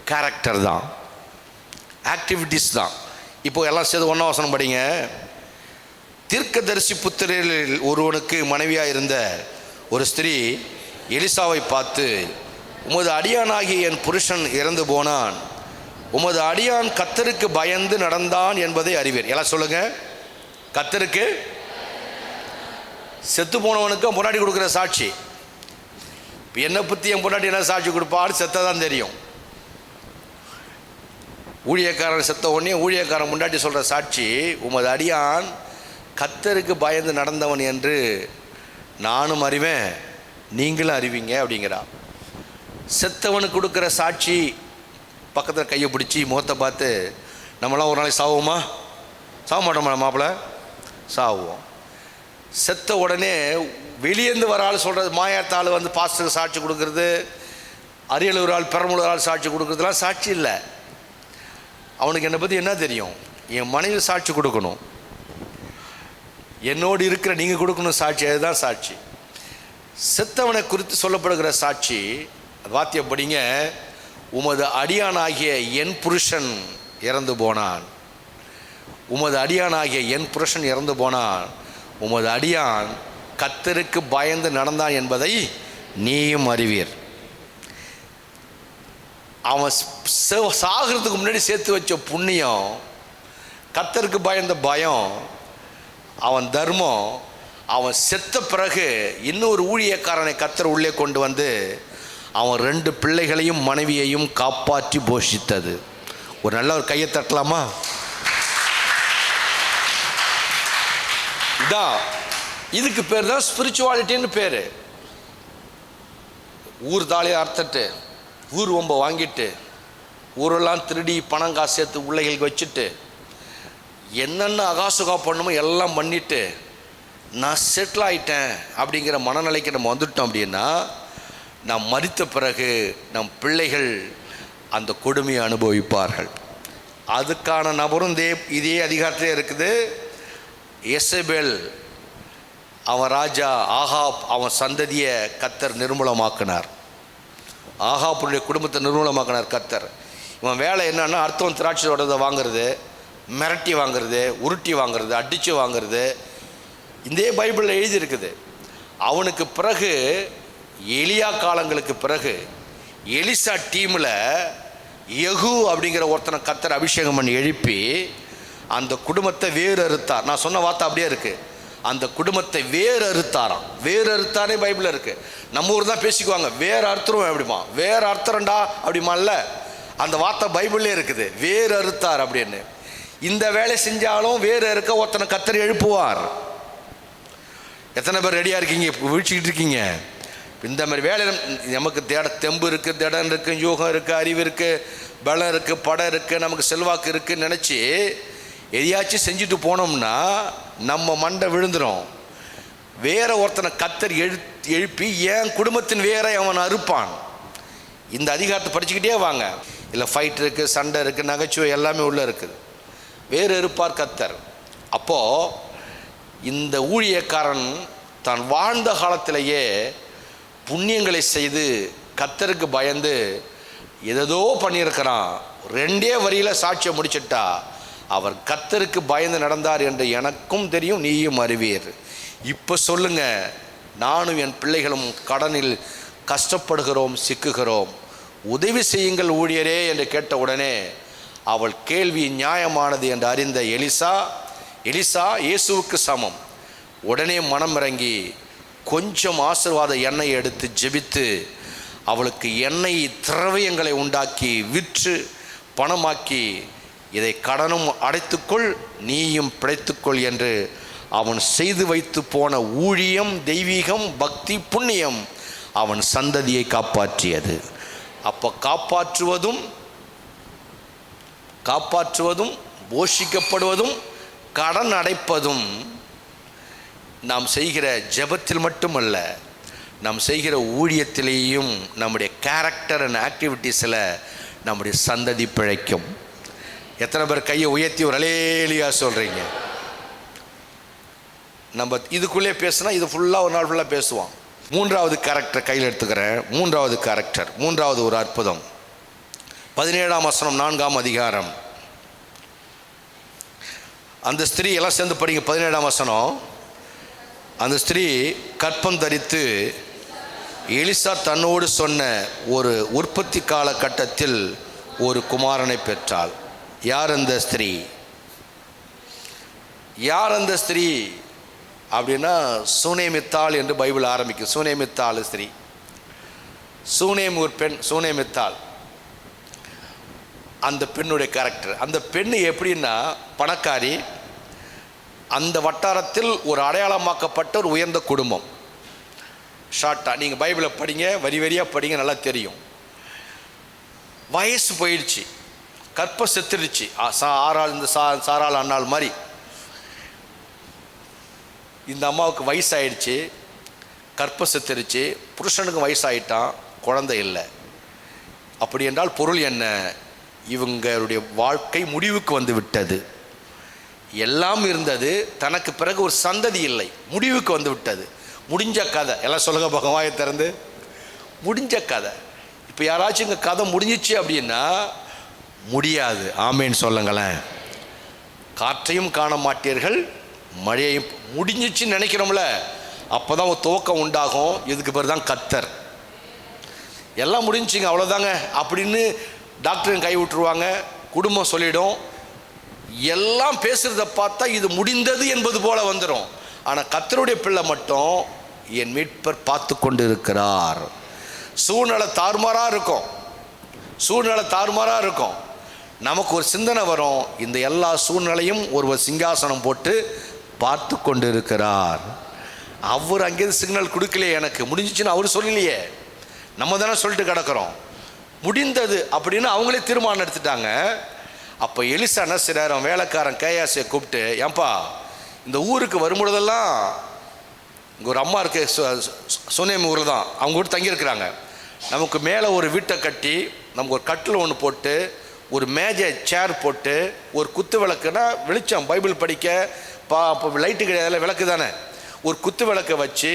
Speaker 1: கேரக்டர் தான், ஆக்டிவிட்டீஸ் தான். இப்போ எல்லாம் சேர்ந்து 1ஆம் வசனம் படிங்க. தீர்க்கதரிசி புத்திரரில் ஒருவனுக்கு மனைவியாக இருந்த ஒரு ஸ்திரீ எலிசாவை பார்த்து, உமது அடியானாகிய என் புருஷன் இறந்து போனான், உமது அடியான் கர்த்தருக்கு பயந்து நடந்தான் என்பதை அறிவீர். எல்லாம் சொல்லுங்க. கர்த்தருக்கு, செத்து போனவனுக்கு பொண்டாட்டி கொடுக்குற சாட்சி. இப்போ என்னை பற்றி என் பொண்டாட்டி என்ன சாட்சி கொடுப்பான்னு செத்ததான் தெரியும். ஊழியக்காரன் செத்த உடனே ஊழியக்காரன் முன்னாடி சொல்கிற சாட்சி, உமது அடியான் கர்த்தருக்கு பயந்து நடந்தவன் என்று நானும் அறிவேன், நீங்களும் அறிவீங்க அப்படிங்கிறா. செத்தவனுக்கு கொடுக்குற சாட்சி, பக்கத்தில் கையை பிடிச்சி முகத்தை பார்த்து, நம்மளாம் ஒரு நாளைக்கு சாவோமா? சாக மாட்டோமா மாப்பிள்ளை? சாவோம். செத்த உடனே வெளியேந்து வர ஆள் சொல்கிறது, மாயாத்தாள் வந்து பாஸ்டருக்கு சாட்சி கொடுக்குறது, அரியலூரால் பெரம்பலூரால் சாட்சி கொடுக்குறதுலாம் சாட்சி இல்லை. அவனுக்கு என்னை பற்றி என்ன தெரியும்? என் மனைவி சாட்சி கொடுக்கணும், என்னோடு இருக்கிற நீங்கள் கொடுக்கணும் சாட்சி. அதுதான் சாட்சி. செத்தவனை குறித்து சொல்லப்படுகிற சாட்சி வாத்தியம் படிங்க. உமது அடியானாகிய என் புருஷன் இறந்து போனான், உமது அடியானாகிய என் புருஷன் இறந்து போனான், உமது அடியான் கர்த்தருக்கு பயந்து நடந்தான் என்பதை நீயும் அறிவீர். அவன் சாகிறதுக்கு முன்னாடி சேர்த்து வச்ச புண்ணியம், கர்த்தருக்கு பயந்த பயம், அவன் தர்மம், அவன் செத்த பிறகு இன்னொரு ஊழியக்காரனை கர்த்தர் உள்ளே கொண்டு வந்து அவன் 2 பிள்ளைகளையும் மனைவியையும் காப்பாற்றி போஷித்தது. ஒரு நல்ல ஒரு கையை தட்டலாமா? இதான் இதுக்கு பேர் தான் ஸ்பிரிச்சுவாலிட்டின்னு பேர். ஊர் தாலியை அறுத்துட்டு, ஊர் ஒம்ப வாங்கிட்டு, ஊரெல்லாம் திருடி பணம் காசு சேர்த்து பிள்ளைகளுக்கு வச்சுட்டு, என்னென்ன அகாசுகா பண்ணுமோ எல்லாம் பண்ணிட்டு நான் செட்டில் ஆகிட்டேன் அப்படிங்கிற மனநிலைக்கு நம்ம வந்துட்டோம். அப்படின்னா நாம் மரித்த பிறகு நம் பிள்ளைகள் அந்த கொடுமையை அனுபவிப்பார்கள். அதுக்கான நபரும் இதே அதிகாரத்திலே இருக்குது. எசபேல் அவன் ராஜா ஆகாப், அவன் சந்ததியை கர்த்தர் நிர்மூலமாக்கினார். ஆகாப்புடைய குடும்பத்தை நிர்மூலமாக்கினார் கர்த்தர். இவன் வேலை என்னன்னா அர்த்தம் திராட்சையோட வாங்கிறது, மிரட்டி வாங்கிறது, உருட்டி வாங்கிறது, அடித்து வாங்கிறது. இந்த பைபிளில் எழுதியிருக்குது. அவனுக்கு பிறகு எலியா காலங்களுக்கு பிறகு எலிசா டீமில் யெகூ அப்படிங்கிற ஒருத்தனை கர்த்தர் அபிஷேகம் பண்ணி எழுப்பி அந்த குடும்பத்தை வேறு அறுத்தார். நான் சொன்ன வார்த்தை அப்படியே இருக்குது. அந்த குடும்பத்தை வேறு அறுத்தாராம். வேறு அறுத்தானே பைபிளில் இருக்குது. நம்ம ஊர் தான் பேசிக்குவாங்க, வேறு அறுத்துருவோம் அப்படிமா, வேறு அறுத்துறண்டா அப்படிமா. இல்லை, அந்த வார்த்தை பைபிள்லே இருக்குது, வேறு அறுத்தார் அப்படின்னு. இந்த வேலை செஞ்சாலும் வேறு அறுக்க ஒருத்தனை கர்த்தர் எழுப்புவார். எத்தனை பேர் ரெடியாக இருக்கீங்க? வீழ்ச்சிக்கிட்டு இருக்கீங்க. இந்த மாதிரி வேலை நமக்கு தெம்பு இருக்குது, திடம் இருக்குது, யோகம் இருக்குது, அறிவு இருக்குது, பலம் இருக்குது, படம் இருக்குது, நமக்கு செல்வாக்கு இருக்குதுன்னு நினச்சி எதையாச்சும் செஞ்சுட்டு போனோம்னா நம்ம மண்டை விழுந்துடும். வேற ஒருத்தனை கர்த்தர் எழுப்பி என் குடும்பத்தின் வேற அவன் அறுப்பான். இந்த அதிகாரத்தை படிச்சுக்கிட்டே வாங்க. இல்லை ஃபைட் இருக்குது, சண்டை இருக்குது, நகைச்சுவை எல்லாமே உள்ளே இருக்குது. வேறு இருப்பார் கர்த்தர். அப்போது இந்த ஊழியக்காரன் தான் வாழ்ந்த காலத்திலேயே புண்ணியங்களை செய்து கர்த்தருக்கு பயந்து எதோ பண்ணியிருக்கிறான். 2 வரியில் சாட்சியை முடிச்சிட்டா அவர் கர்த்தருக்கு பயந்து நடந்தார் என்று எனக்கும் தெரியும், நீயும் அறிவீர். இப்போ சொல்லுங்க, நானும் என் பிள்ளைகளும் கடனில் கஷ்டப்படுகிறோம், சிக்குகிறோம், உதவி செய்யுங்கள் ஊழியரே என்று கேட்ட உடனே அவள் கேள்வி நியாயமானது என்று அறிந்த எலிசா இயேசுவுக்கு சமம். உடனே மனம் இறங்கி கொஞ்சம் ஆசீர்வாத எண்ணெய் எடுத்து ஜெபித்து அவளுக்கு எண்ணெய் திரவியங்களை உண்டாக்கி விற்று பணமாக்கி, இதை கடனும் அடைத்துக்கொள், நீயும் பிழைத்துக்கொள் என்று அவன் செய்து வைத்து போன ஊழியம், தெய்வீகம், பக்தி, புண்ணியம் அவன் சந்ததியை காப்பாற்றியது. அப்போ காப்பாற்றுவதும் போஷிக்கப்படுவதும் கடன் அடைப்பதும் நாம் செய்கிற ஜெபத்தில் மட்டுமல்ல, நாம் செய்கிற ஊழியத்திலேயும் நம்முடைய கேரக்டர் அண்ட் ஆக்டிவிட்டீஸில் நம்முடைய சந்ததி பிழைக்கும். எத்தனை பேர் கையை உயர்த்தி ஒரு அலேலியா சொல்கிறீங்க? நம்ம இதுக்குள்ளே பேசுனா இது ஃபுல்லாக ஒரு நாள் ஃபுல்லாக பேசுவோம். 3வது கேரக்டர் கையில் எடுத்துக்கிறேன். 3வது கேரக்டர், 3வது ஒரு அற்புதம். 17ஆம் வசனம் 4ஆம் அதிகாரம். அந்த ஸ்திரீ எல்லாம் சேர்ந்து படிங்க. 17ஆம் வசனம். அந்த ஸ்திரீ கற்பம் தரித்து எலிசா தன்னோடு சொன்ன ஒரு உற்பத்தி காலகட்டத்தில் ஒரு குமாரனை பெற்றாள். யார் அந்த ஸ்திரீ? யார் அந்த ஸ்திரீ அப்படின்னா சூனேமித்தாள் என்று பைபிள் ஆரம்பிக்கும். சூனேமித்தாள் ஸ்திரீ. சூனேம் ஒரு பெண், சூனேமித்தாள் அந்த பெண்ணுடைய கேரக்டர். அந்த பெண் எப்படின்னா பணக்காரி, அந்த வட்டாரத்தில் ஒரு அடையாளமாக்கப்பட்ட ஒரு உயர்ந்த குடும்பம். ஷார்ட்டாக நீங்கள் பைபிளை படிங்க, வரி வரியாக படிங்க, நல்லா தெரியும். வயசு போயிடுச்சு, கற்ப செத்துடுச்சு. இந்த சாராள் அண்ணாள் மாதிரி இந்த அம்மாவுக்கு வயசாயிடுச்சு, கற்ப செத்துருச்சு. புருஷனுக்கும் வயசாயிட்டான், குழந்தை இல்லை. அப்படி என்றால் பொருள் என்ன? இவங்களுடைய வாழ்க்கை முடிவுக்கு வந்து விட்டது. எல்லாம் இருந்தது, தனக்கு பிறகு ஒரு சந்ததி இல்லை, முடிவுக்கு வந்து விட்டது. முடிஞ்ச கதை. எல்லாம் சொல்லுங்க பக்கம், வாயை திறந்து. முடிஞ்ச கதை. இப்போ யாராச்சும் இங்கே கதை முடிஞ்சிச்சு அப்படின்னா முடியாது. ஆமேன்னு சொல்லுங்களேன். காற்றையும் காண மாட்டீர்கள், மழையையும். முடிஞ்சிச்சுன்னு நினைக்கிறோம்ல, அப்போ தான் ஒரு துவக்கம் உண்டாகும். இதுக்கு பேர் தான் கத்தர். எல்லாம் முடிஞ்சிச்சிங்க, அவ்வளோதாங்க அப்படின்னு டாக்டரும் கை விட்டுருவாங்க, குடும்பம் சொல்லிடும். எல்லாம் பேசுகிறத பார்த்தா இது முடிந்தது என்பது போல வந்துடும். ஆனால் கர்த்தருடைய பிள்ளை மட்டும் என் மீட்பர் பார்த்து கொண்டு இருக்கிறார். சூழ்நிலை தாறுமாறாக இருக்கும், சூழ்நிலை தாறுமாறாக இருக்கும். நமக்கு ஒரு சிந்தனை வரும், இந்த எல்லா சூழ்நிலையும் ஒருவர் சிங்காசனம் போட்டு பார்த்து கொண்டு இருக்கிறார். அவர் அங்கேருந்து சிக்னல் கொடுக்கலையே, எனக்கு முடிஞ்சிச்சுன்னு அவர் சொல்லலையே, நம்ம தானே சொல்லிட்டு கிடக்கிறோம். முடிந்தது அப்படின்னு அவங்களே தீர்மானம் எடுத்துட்டாங்க. அப்போ எலிசா என்ன செய்றாரு, வேலைக்காரன் கேயாசியை கூப்பிட்டு, ஏன்பா இந்த ஊருக்கு வரும்பொழுதெல்லாம் இங்கே ஒரு அம்மா இருக்கு, சுனேம் ஊரில் தான், அவங்க கூட தங்கியிருக்கிறாங்க. நமக்கு மேலே ஒரு வீட்டை கட்டி, நமக்கு ஒரு கட்டில் ஒன்று போட்டு, ஒரு மேஜை சேர் போட்டு, ஒரு குத்து விளக்குனா வெளிச்சம், பைபிள் படிக்க அப்போ லைட்டு கிடையாது, விளக்கு தானே, ஒரு குத்து விளக்கை வச்சு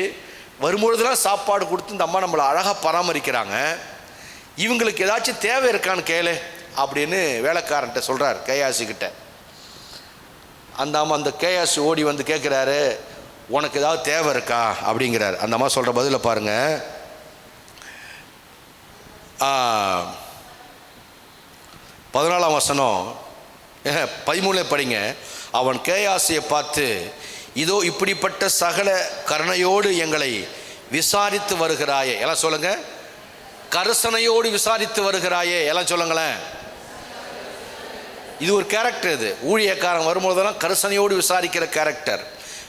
Speaker 1: வரும்பொழுதுலாம் சாப்பாடு கொடுத்து இந்த அம்மா நம்மளை அழகாக பராமரிக்கிறாங்க. இவங்களுக்கு ஏதாச்சும் தேவை இருக்கான்னு கேளு அப்படின்னு வேலைக்காரன்ட்ட சொல்கிறார் கேயாசிக்கிட்ட. அந்த அம்மா, அந்த கேயாசி ஓடி வந்து கேட்குறாரு, உனக்கு ஏதாவது தேவை இருக்கா அப்படிங்கிறார். அந்த அம்மா சொல்கிற பதிலை பாருங்க. 14ஆம் வசனம் 13 படிங்க. அவன் கேயாசியை பார்த்து, இதோ இப்படிப்பட்ட சகல கருணையோடு எங்களை விசாரித்து வருகிறாயே. எல்லாம் சொல்லுங்க, கருசனையோடு விசாரித்து வருகிறாயே. எல்லாம் சொல்லுங்களேன். இது ஒரு கேரக்டர். இது ஊழியக்காரன் வரும்போதெல்லாம் கருசனையோடு விசாரிக்கிற கேரக்டர்.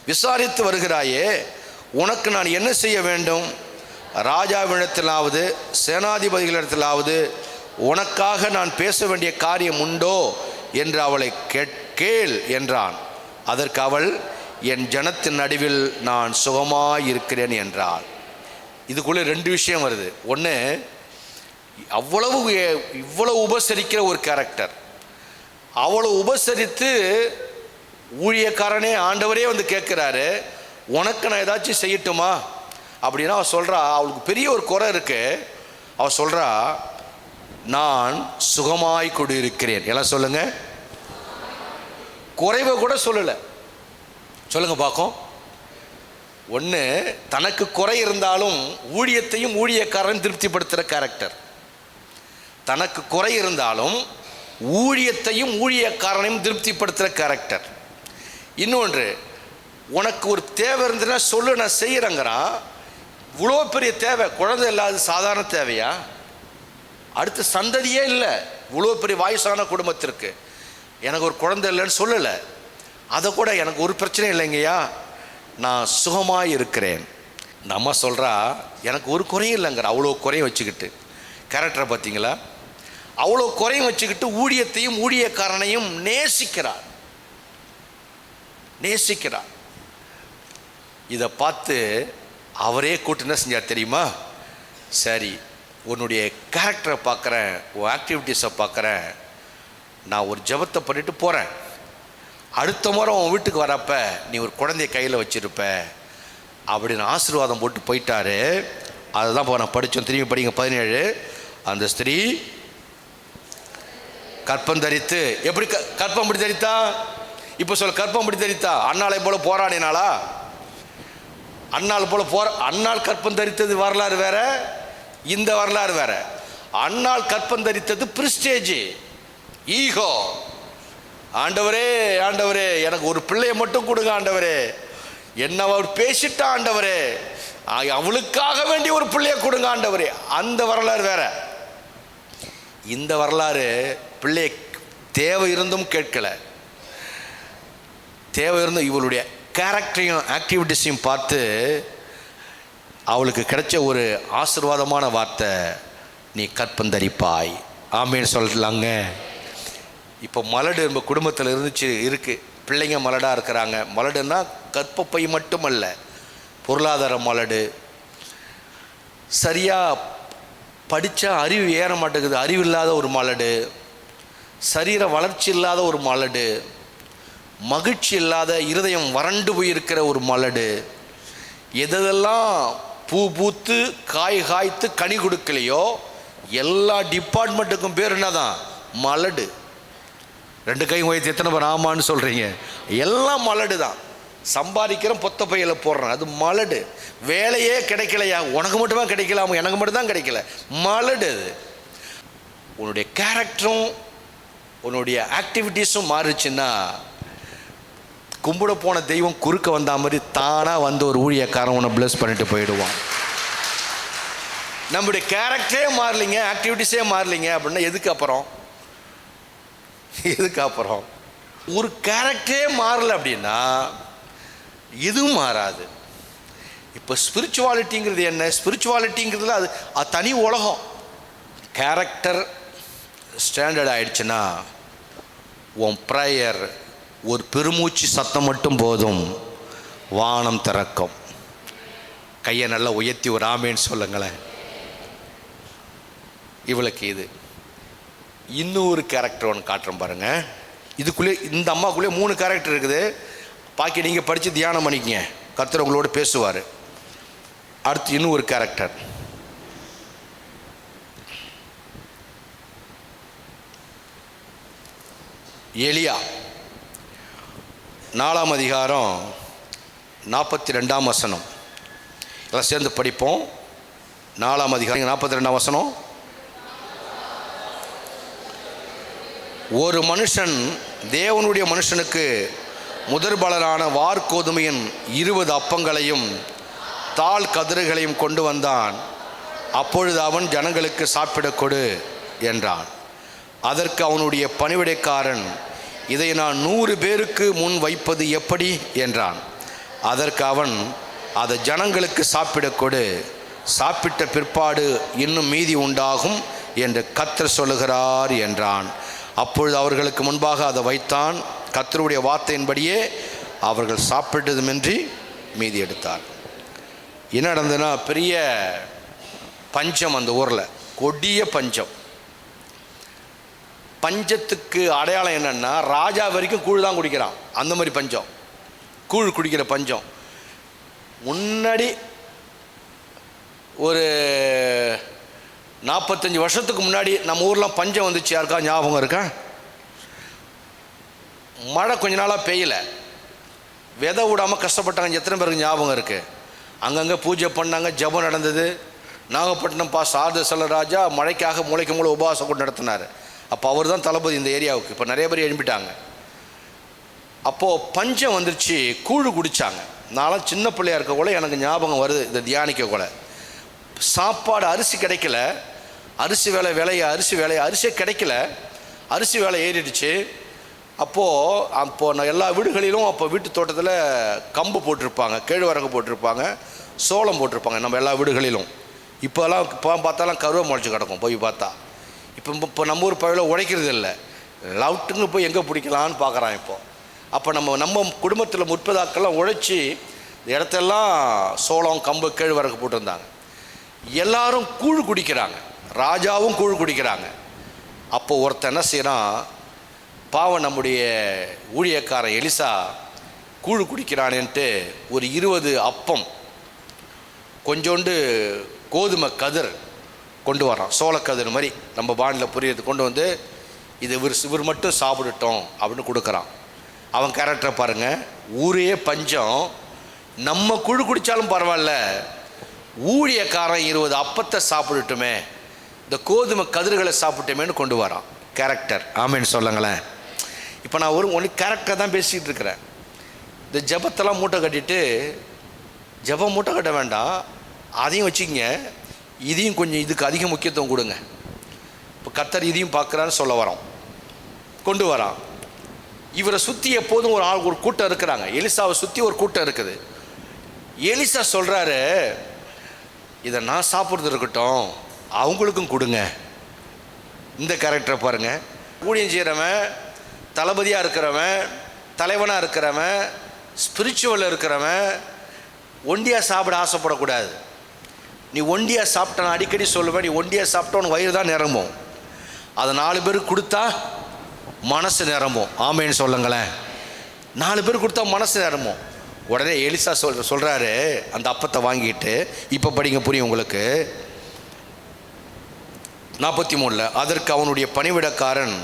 Speaker 1: விசாரித்து வருகிறாயே, உனக்கு நான் என்ன செய்ய வேண்டும்? ராஜாவிடத்திலாவது சேனாதிபதிகளிடத்திலாவது உனக்காக நான் பேச வேண்டிய காரியம் உண்டோ என்று அவளை கேள் என்றான். அதற்கு அவள், என் ஜனத்தின் நடுவில் நான் சுகமாயிருக்கிறேன் என்றாள். இதுக்குள்ளே 2 விஷயம் வருது. ஒன்று, இவ்வளவு உபசரிக்கிற ஒரு கேரக்டர். அவ்வளோ உபசரித்து ஊழியக்காரனே ஆண்டவரே வந்து கேட்குறாரு, உனக்கு நான் ஏதாச்சும் செய்யட்டுமா அப்படின்னா அவள் சொல்கிறா, அவளுக்கு பெரிய ஒரு குறை இருக்கு. அவள் சொல்கிறா, நான் சுகமாய் கொண்டு இருக்கிறேன். எல்லாம் சொல்லுங்க, குறைவை கூட சொல்லலை. சொல்லுங்க பார்க்கும். ஒன்று, தனக்கு குறை இருந்தாலும் ஊழியத்தையும் ஊழியக்காரன் திருப்திப்படுத்துகிற கேரக்டர். தனக்கு குறை இருந்தாலும் ஊழியத்தையும் ஊழியக்காரனையும் திருப்திப்படுத்துகிற கேரக்டர். இன்னொன்று, உனக்கு ஒரு தேவை இருந்ததுன்னா சொல்லு, நான் செய்கிறேங்கிறான். இவ்வளோ பெரிய தேவை, குழந்தை இல்லாத சாதாரண தேவையா? அடுத்த சந்ததியே இல்லை. இவ்வளோ பெரிய வயசான குடும்பத்திற்கு எனக்கு ஒரு குழந்தை இல்லைன்னு சொல்லலை. அதை கூட எனக்கு ஒரு பிரச்சனை இல்லைங்கய்யா, நான் சுகமாக இருக்கிறேன். இந்த அம்மா சொல்கிறா, எனக்கு ஒரு குறையும் இல்லைங்கிற. அவ்வளோ குறையும் வச்சுக்கிட்டு, கேரக்டரை பார்த்தீங்களா? அவ்வளோ குறையும் வச்சுக்கிட்டு ஊழியத்தையும் ஊழியக்காரனையும் நேசிக்கிறார். இதை பார்த்து அவரே கூட்டு என்ன செஞ்சார் தெரியுமா? சரி, உன்னுடைய கேரக்டரை பார்க்குறேன், உன் ஆக்டிவிட்டீஸை பார்க்குறேன், நான் ஒரு ஜெபத்தை பண்ணிட்டு போகிறேன். அடுத்த முறை உன் வீட்டுக்கு வரப்ப நீ ஒரு குழந்தைய கையில் வச்சுருப்ப அப்படின்னு ஆசீர்வாதம் போட்டு போயிட்டாரு. அதை தான் இப்போ நான் படித்தோம். திரும்பி படிங்க 17. அந்த ஸ்திரீ கற்பம் தரித்து, எப்படி கற்பம் படி தரித்தா? இப்போ சொல்ல, கற்பம் படி தரித்தா? அன்னாளை போல போராடினாளா? அன்னாள் போல அன்னாள் கற்பம் தரித்தது வரலாறு வேற, இந்த வரலாறு வேற. அன்னாள் கற்பம் தரித்தது பிரிஸ்டேஜ், ஈகோ. ஆண்டவரே ஆண்டவரே, எனக்கு ஒரு பிள்ளையை மட்டும் கொடுங்க ஆண்டவரே, என்ன அவர் பேசிட்டா ஆண்டவரே, அவளுக்காக வேண்டி ஒரு பிள்ளையை கொடுங்க ஆண்டவரே. அந்த வரலாறு வேற. இந்த வரலாறு, பிள்ளை தேவை இருந்தும் கேட்கல, தேவை இருந்தும் இவளுடைய கேரக்டரையும் ஆக்டிவிட்டிஸையும் பார்த்து அவளுக்கு கிடைச்ச ஒரு ஆசீர்வாதமான வார்த்தை, நீ கற்பந்தரிப்பாய். ஆமேன்னு சொல்லலாங்க. இப்போ மலடு நம்ம குடும்பத்தில் இருக்குது, பிள்ளைங்க மலடாக இருக்கிறாங்க. மலடுன்னா கற்பப்பை மட்டுமல்ல, பொருளாதார மலடு, சரியாக படித்தா அறிவு ஏற மாட்டேங்குது, அறிவு இல்லாத ஒரு மலடு, சரீர வளர்ச்சி இல்லாத ஒரு மலடு, மகிழ்ச்சி இல்லாத, இருதயம் வறண்டு போயிருக்கிற ஒரு மலடு, எதெல்லாம் பூ பூத்து காய் காய்த்து கனி கொடுக்கலையோ எல்லா டிபார்ட்மெண்ட்டுக்கும் பேர் என்னதான்? மலடு. 2 கை உயர்த்தி எத்தனை பேர் ஆமான்னு சொல்கிறீங்க? எல்லாம் மலடு தான். சம்பாதிக்கிறோம், பொத்த பையில் போடுறேன், அது மலடு. வேலையே கிடைக்கலையா? உனக்கு மட்டுமா கிடைக்கல, எனக்கு மட்டும்தான் கிடைக்கல, மலடு. அது உன்னுடைய கேரக்டரும் உன்னுடைய ஆக்டிவிட்டீஸும் மாறிச்சுன்னா கும்பிட போன தெய்வம் குறுக்க வந்த மாதிரி தானாக வந்து ஒரு ஊழியக்காரன் உன்னை பிளஸ் பண்ணிட்டு போயிடுவான். நம்முடைய கேரக்டரே மாறலிங்க, ஆக்டிவிட்டீஸே மாறலிங்க அப்படின்னா எதுக்கு அப்புறம்? ஒரு கேரக்டரே மாறல அப்படின்னா எதுவும் மாறாது. இப்போ ஸ்பிரிச்சுவாலிட்டிங்கிறது என்ன? ஸ்பிரிச்சுவாலிட்டிங்கிறதுல அது தனி உலகம். கேரக்டர் ஸ்டாண்டர்ட் ஆயிடுச்சுன்னா உன் ப்ரேயர் ஒரு பெருமூச்சு சத்தம் மட்டும் போதும், வானம் திறக்கும். கையை நல்லா உயர்த்தி ஒரு ஆமேன்னு சொல்லுங்களேன். இவளுக்கு இது இன்னொரு கேரக்டர் ஒன்று காட்டுறோம் பாருங்க. இதுக்குள்ளே இந்த அம்மாக்குள்ளே 3 கேரக்டர் இருக்குது. பாக்கி நீங்கள் படித்து தியானம் பண்ணிக்கங்க, கர்த்தர் உங்களோட பேசுவார். அடுத்து இன்னும் ஒரு கேரக்டர். எலியா 4ஆம் அதிகாரம் 42ஆம் வசனம். எல்லாம் சேர்ந்து படிப்போம். 4ஆம் அதிகாரம் 42ஆம் வசனம். ஒரு மனுஷன் தேவனுடைய மனுஷனுக்கு முதற்பலனான வார்கோதுமையின் 20 அப்பங்களையும் தாள் கதிர்களையும் கொண்டு வந்தான். அப்பொழுது அவன் ஜனங்களுக்கு சாப்பிடக் கொடு என்றான். அதற்கு அவனுடைய பணிவிடைக்காரன், இதை நான் 100 பேருக்கு முன் வைப்பது எப்படி என்றான். அதற்கு அவன், அதை ஜனங்களுக்கு சாப்பிடக் கொடு, சாப்பிட்ட பிற்பாடு இன்னும் மீதி உண்டாகும் என்று கர்த்தர் சொல்லுகிறார் என்றான். அப்பொழுது அவர்களுக்கு முன்பாக அதை வைத்தான். கர்த்தருடைய வார்த்தையின்படியே அவர்கள் சாப்பிட்டதுமின்றி மீதி எடுத்தார். என்ன நடந்ததுன்னா பெரிய பஞ்சம் அந்த ஊரில், கொடிய பஞ்சம். பஞ்சத்துக்கு அடையாளம் என்னன்னா, ராஜா வரைக்கும் கூழ் தான் குடிக்கிறான். அந்த மாதிரி பஞ்சம், கூழ் குடிக்கிற பஞ்சம். முன்னாடி ஒரு 45 வருஷத்துக்கு முன்னாடி நம்ம ஊரில் பஞ்சம் வந்துச்சு. யாருக்கா ஞாபகம் இருக்கா? மழை கொஞ்ச நாளாக பெய்யலை, விதை விடாமல் கஷ்டப்பட்டாங்க. எத்தனை பேருக்கு ஞாபகம் இருக்குது? அங்கங்கே பூஜை பண்ணாங்க, ஜபம் நடந்தது. நாகப்பட்டினம் சாரத செல்வராஜா மழைக்காக மூளைக்கு மூளை உபவாசம் கொண்டு நடத்தினார். அப்போ அவர் தான் தளபதி இந்த ஏரியாவுக்கு. இப்போ நிறைய பேர் எழுப்பிட்டாங்க. அப்போது பஞ்சம் வந்துருச்சு, கூழ் குடித்தாங்க. நானும் சின்ன பிள்ளையாக இருக்க கூட எனக்கு ஞாபகம் வருது இதை தியானிக்க கூட. சாப்பாடு அரிசி கிடைக்கல, அரிசி அரிசியே கிடைக்கல, அரிசி விலை ஏறிடுச்சு. அப்போது எல்லா வீடுகளிலும் அப்போ வீட்டு தோட்டத்தில் கம்பு போட்டிருப்பாங்க, கேழ்வரகு போட்டிருப்பாங்க, சோளம் போட்டிருப்பாங்க நம்ம எல்லா வீடுகளிலும். இப்போ பார்த்தாலும் கருவை முளைச்சி கிடக்கும் போய் பார்த்தா. இப்போ நம்ம ஊர் பயில உழைக்கிறது இல்லை, லவுட்டுன்னு போய் எங்கே பிடிக்கலான்னு பார்க்குறான் இப்போ. அப்போ நம்ம குடும்பத்தில் முற்பதாக்கெல்லாம் உழைச்சி இடத்தெல்லாம் சோளம் கம்பு கேழ்வரகு போட்டிருந்தாங்க. எல்லாரும் கூழ் குடிக்கிறாங்க, ராஜாவும் கூழ் குடிக்கிறாங்க. அப்போ ஒருத்தன் என்ன செய்கிறான், பாவம் நம்முடைய ஊழியக்காரன் எலிசா கூழ் குடிக்கிறானேன்ட்டு ஒரு 20 அப்பம் கொஞ்சோண்டு கோதுமை கதிர் கொண்டு வரான். சோளக்கதிர் மாதிரி நம்ம பாண்டில் புரியுறது கொண்டு வந்து இது இவர் மட்டும் சாப்பிட்டுட்டோம் அப்படின்னு கொடுக்குறான். அவன் கேரக்டரை பாருங்கள். ஊரே பஞ்சம், நம்ம கூழ் குடித்தாலும் பரவாயில்ல, ஊழியக்காரன் 20 அப்பத்தை சாப்பிட்டுட்டுமே, இந்த கோதுமை கதிர்களை சாப்பிட்டுமேன்னு கொண்டு வரான். கேரக்டர். ஆமேன்னு சொல்லுங்களேன். இப்போ நான் ஒன்று கேரக்டர் தான் பேசிகிட்டு இருக்கிறேன். இந்த ஜபத்தெல்லாம் மூட்டை கட்டிட்டு, ஜபம் மூட்டை கட்ட வேண்டாம், அதையும் வச்சுக்கிங்க, இதையும் கொஞ்சம் இதுக்கு அதிக முக்கியத்துவம் கொடுங்க. இப்போ கர்த்தர் இதையும் பார்க்குறான்னு சொல்ல வரோம், கொண்டு வரான். இவரை சுற்றி எப்போதும் ஒரு கூட்டம் இருக்கிறாங்க. எலிசாவை சுற்றி ஒரு கூட்டம் இருக்குது. எலிசா சொல்கிறாரு, இதை நான் சாப்பிட்றது இருக்கட்டும், அவங்களுக்கும் கொடுங்க. இந்த கேரக்டரை பாருங்கள். ஊழியம் செய்கிறவன், தளபதியாக இருக்கிறவன், தலைவனாக இருக்கிறவன், ஸ்பிரிச்சுவலில் இருக்கிறவன் ஒண்டியாக சாப்பிட ஆசைப்படக்கூடாது. நீ ஒண்டியாக சாப்பிட்ட, நான் அடிக்கடி சொல்லுவேன், நீ ஒண்டியாக சாப்பிட்டா உனக்கு வயிறு தான் நிரம்பும், அதை 4 பேருக்கு கொடுத்தா மனசு நிரம்பும். ஆமேன்னு சொல்லுங்களேன். 4 பேர் கொடுத்தா மனசு நிரம்பும். உடனே எலிசா சொல்கிறாரு அந்த அப்பத்தை வாங்கிட்டு, இப்போ படிங்க புரியும் உங்களுக்கு. 43 அதற்கு அவனுடைய பணிவிடக்காரன்,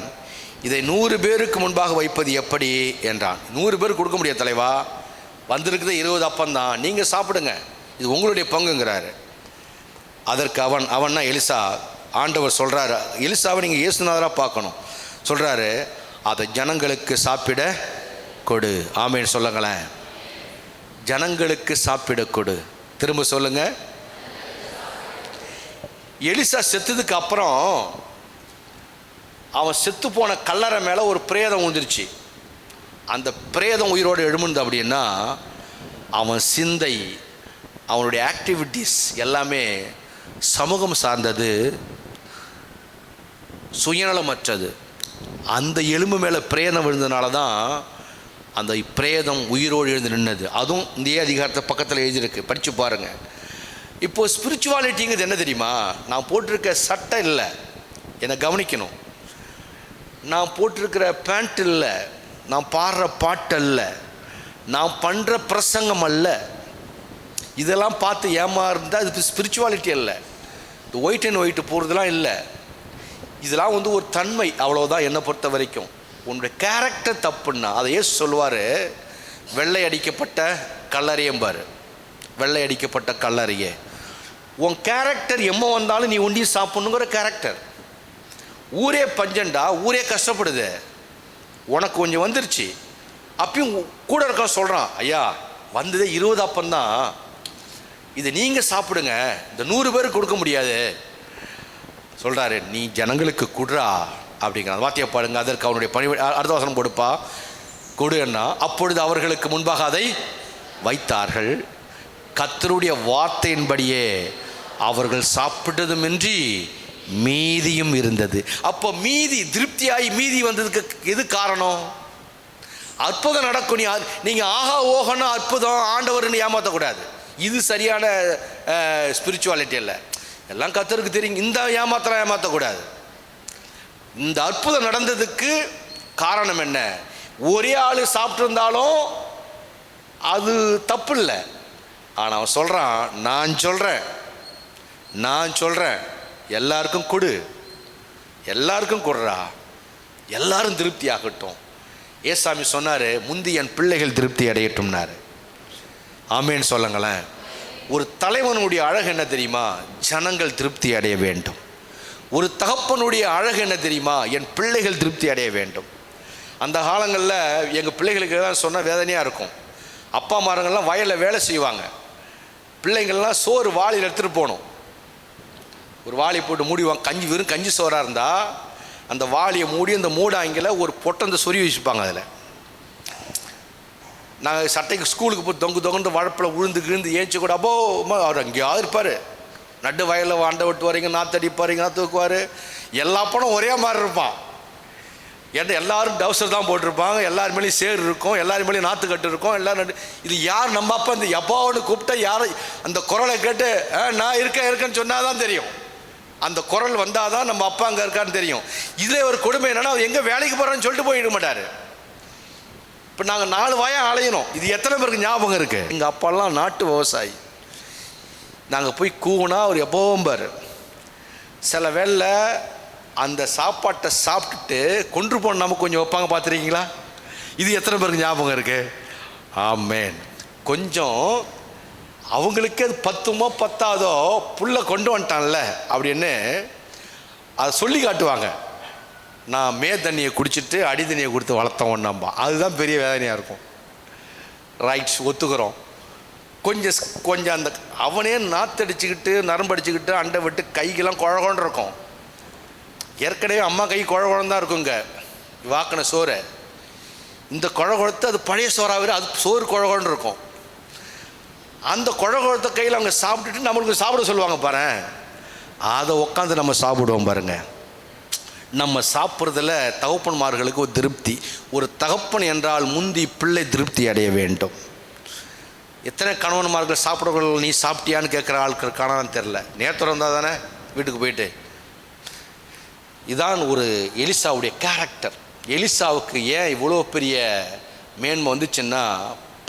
Speaker 1: இதை 100 பேருக்கு முன்பாக வைப்பது எப்படி என்றான். 100 பேர் கொடுக்க முடியாது தலைவா, வந்திருக்குது 20 அப்பந்தான், நீங்கள் சாப்பிடுங்க, இது உங்களுடைய பங்குங்கிறாரு. அதற்கு அவன்னா எலிசா, ஆண்டவர் சொல்கிறாரு, எலிசாவை நீங்கள் இயேசுநாதராக பார்க்கணும், சொல்கிறாரு, அதை ஜனங்களுக்கு சாப்பிட கொடு. ஆமேன்னு சொல்லுங்களேன். ஜனங்களுக்கு சாப்பிட கொடு. திரும்ப சொல்லுங்க. எலிசா செத்ததுக்கு அப்புறம் அவன் செத்து போன கல்லறை மேலே ஒரு பிரேதம் விழுந்துருச்சு. அந்த பிரேதம் உயிரோடு எழுமுந்து அப்படின்னா அவன் சிந்தை, அவனுடைய ஆக்டிவிட்டீஸ் எல்லாமே சமூகம் சார்ந்தது, சுயநலமற்றது. அந்த எலும்பு மேலே பிரேதம் விழுந்ததுனால தான் அந்த பிரேதம் உயிரோடு எழுந்து நின்னது. அதுவும் இந்த அதிகாரத்தை பக்கத்தில் எழுதியிருக்கு, படித்து பாருங்கள். இப்போது ஸ்பிரிச்சுவாலிட்டிங்கிறது என்ன தெரியுமா? நான் போட்டிருக்க சட்டை இல்லை, என்னை கவனிக்கணும். நான் போட்டிருக்கிற பேண்ட் இல்லை, நான் பாடுற பாட்டு அல்ல, நான் பண்ணுற பிரசங்கம் அல்ல. இதெல்லாம் பார்த்து ஏமாறுந்தால் அது ஸ்பிரிச்சுவாலிட்டி அல்ல. இந்த ஒயிட் அண்ட் ஒயிட்டு போகிறதுலாம் இல்லை. இதெல்லாம் ஒரு தன்மை, அவ்வளோதான் என்னை பொறுத்த வரைக்கும். உன்னுடைய கேரக்டர் தப்புன்னா அதை ஏசு சொல்லுவார், வெள்ளை அடிக்கப்பட்ட கல்லறையம்பார். வெள்ளை அடிக்கப்பட்ட கல்லறையே உன் கேரக்டர் எம்ம வந்தாலும் நீ ஒண்டி சாப்பிடணுங்கிற கேரக்டர். ஊரே பஞ்சண்டா, ஊரே கஷ்டப்படுது, உனக்கு கொஞ்சம் வந்துருச்சு, அப்பயும் கூட இருக்க சொல்கிறான், ஐயா வந்ததே 20 அப்பந்தான், இதை நீங்கள் சாப்பிடுங்க, இந்த 100 பேருக்கு கொடுக்க முடியாது சொல்கிறாரு. நீ ஜனங்களுக்கு குடுறா அப்படிங்கிற வார்த்தையை பாருங்க. அதற்கு அவனுடைய பணி அடுத்த வசனம் கொடுப்பா கொடுன்னா, அப்பொழுது அவர்களுக்கு முன்பாக அதை வைத்தார்கள். கர்த்தருடைய வார்த்தையின்படியே அவர்கள் சாப்பிட்டதுமின்றி மீதியும் இருந்தது. அப்போ மீதி திருப்தியாகி மீதி வந்ததுக்கு எது காரணம்? அற்புதம் நடக்கும். நீங்கள் ஆஹா ஓகனா அற்புதம் ஆண்டவர்னு ஏமாற்றக்கூடாது. இது சரியான ஸ்பிரிச்சுவாலிட்டி இல்லை. எல்லாம் கர்த்தருக்கு தெரியும், இந்த ஏமாற்றக்கூடாது. இந்த அற்புதம் நடந்ததுக்கு காரணம் என்ன? ஒரே ஆள் சாப்பிட்ருந்தாலும் அது தப்பு இல்லை. ஆனால் அவன் சொல்கிறான், நான் சொல்கிறேன் எல்லாருக்கும் கொடு, எல்லாருக்கும் கொடுறா, எல்லாரும் திருப்தி ஆகட்டும். ஏசாமி சொன்னார், முந்தி என் பிள்ளைகள் திருப்தி அடையட்டும்னாரு. ஆமேன்னு சொல்லுங்களேன். ஒரு தலைவனுடைய அழகு என்ன தெரியுமா? ஜனங்கள் திருப்தி அடைய வேண்டும். ஒரு தகப்பனுடைய அழகு என்ன தெரியுமா? என் பிள்ளைகள் திருப்தி அடைய வேண்டும். அந்த காலங்களில் எங்கள் பிள்ளைகளுக்கு எல்லாம் சொன்னால் வேதனையாக இருக்கும். அப்பா அம்மாங்கள்லாம் வயலில் வேலை செய்வாங்க, பிள்ளைங்கள்லாம் சோறு வாளியில் எடுத்துகிட்டு போகணும். ஒரு வாளி போட்டு மூடிவாங்க, வெறும் கஞ்சி சோறாக இருந்தால் அந்த வாளியை மூடி அந்த மூடாங்கில் ஒரு பொட்டந்த சொறி வச்சுப்பாங்க. அதில் நாங்கள் சட்டைக்கு ஸ்கூலுக்கு போய் தொங்குன்னு வழப்பில் விழுந்து ஏஞ்சி கூட, அப்போ அவர் அங்கேயாவது இருப்பார். நட்டு வயலில் வாண்டை விட்டு வரீங்க, நாற்றடிப்பாருங்க, தூக்குவார். எல்லா பணம் ஒரே மாதிரி இருப்பான். ஏன்னா எல்லோரும் டவுசர் தான் போட்டிருப்பாங்க, எல்லாரு மேலேயும் சேர் இருக்கும், எல்லாரு மேலேயும் நாற்றுக்கட்டு இருக்கும், எல்லோரும். இது யார்? நம்ம அப்பா இந்த எப்பாவோன்னு கூப்பிட்டா யாரும் அந்த குரலை கேட்டு நான் இருக்கேன்னு சொன்னால் தான் தெரியும். அந்த குரல் வந்தால் தான் நம்ம அப்பா அங்கே இருக்கான்னு தெரியும். இதில் ஒரு கொடுமை என்னென்னா, அவர் எங்கே வேலைக்கு போகிறான்னு சொல்லிட்டு போயிட மாட்டார். இப்போ நாங்கள் 4 வாயம் அலையணும். இது எத்தனை பேருக்கு ஞாபகம் இருக்குது? எங்கள் அப்பாலாம் நாட்டு விவசாயி. நாங்கள் போய் கூவுனா அவர் எப்போவும் பாரு. சில வேளை அந்த சாப்பாட்டை சாப்பிட்டுட்டு கொன்று போன நமக்கு கொஞ்சம் வைப்பாங்க, பார்த்துருக்கீங்களா? இது எத்தனை பேருக்கு ஞாபகம் இருக்குது? ஆமேன். கொஞ்சம் அவங்களுக்கு அது 10மோ 10ஆதோ புள்ள கொண்டு வந்துட்டான்ல அப்படின்னு அதை சொல்லி காட்டுவாங்க. நான் தண்ணியை குடிச்சிட்டு அடி தண்ணியை கொடுத்து வளர்த்தவன் நம்ப. அதுதான் பெரிய வேதனையாக இருக்கும். ரைட்ஸ், ஒத்துக்கிறோம். கொஞ்சம் அந்த அவனே நாத்தடிச்சுக்கிட்டு நரம்படிச்சுக்கிட்டு அண்டை விட்டு கைக்கெல்லாம் குழகுன்னு இருக்கும். ஏற்கனவே அம்மா கை குழகுழந்தான் தான் இருக்குங்க வாக்கின சோறு. இந்த குழகுழத்தை அது பழைய சோறாவே, அது சோறு குழகுன்னு இருக்கும். அந்த குழகுழத்த கையில் அவங்க சாப்பிட்டுட்டு நம்மளுக்கு சாப்பிட சொல்லுவாங்க பாரு, அதை உட்காந்து நம்ம சாப்பிடுவோம் பாருங்க. நம்ம சாப்பிட்றதுல தகப்பன்மார்களுக்கு ஒரு திருப்தி. ஒரு தகப்பன் என்றால் முந்தி பிள்ளை திருப்தி அடைய வேண்டும். எத்தனை கணவன்மார்கள் சாப்பிடக்கூட நீ சாப்பிட்டியான்னு கேட்குற ஆட்கள் காணான்னு தெரில. நேற்று வந்தால் தானே வீட்டுக்கு போயிட்டு. இதான் ஒரு எலிசாவுடைய கேரக்டர். எலிசாவுக்கு ஏன் இவ்வளோ பெரிய மேன்மை வந்துச்சுன்னா,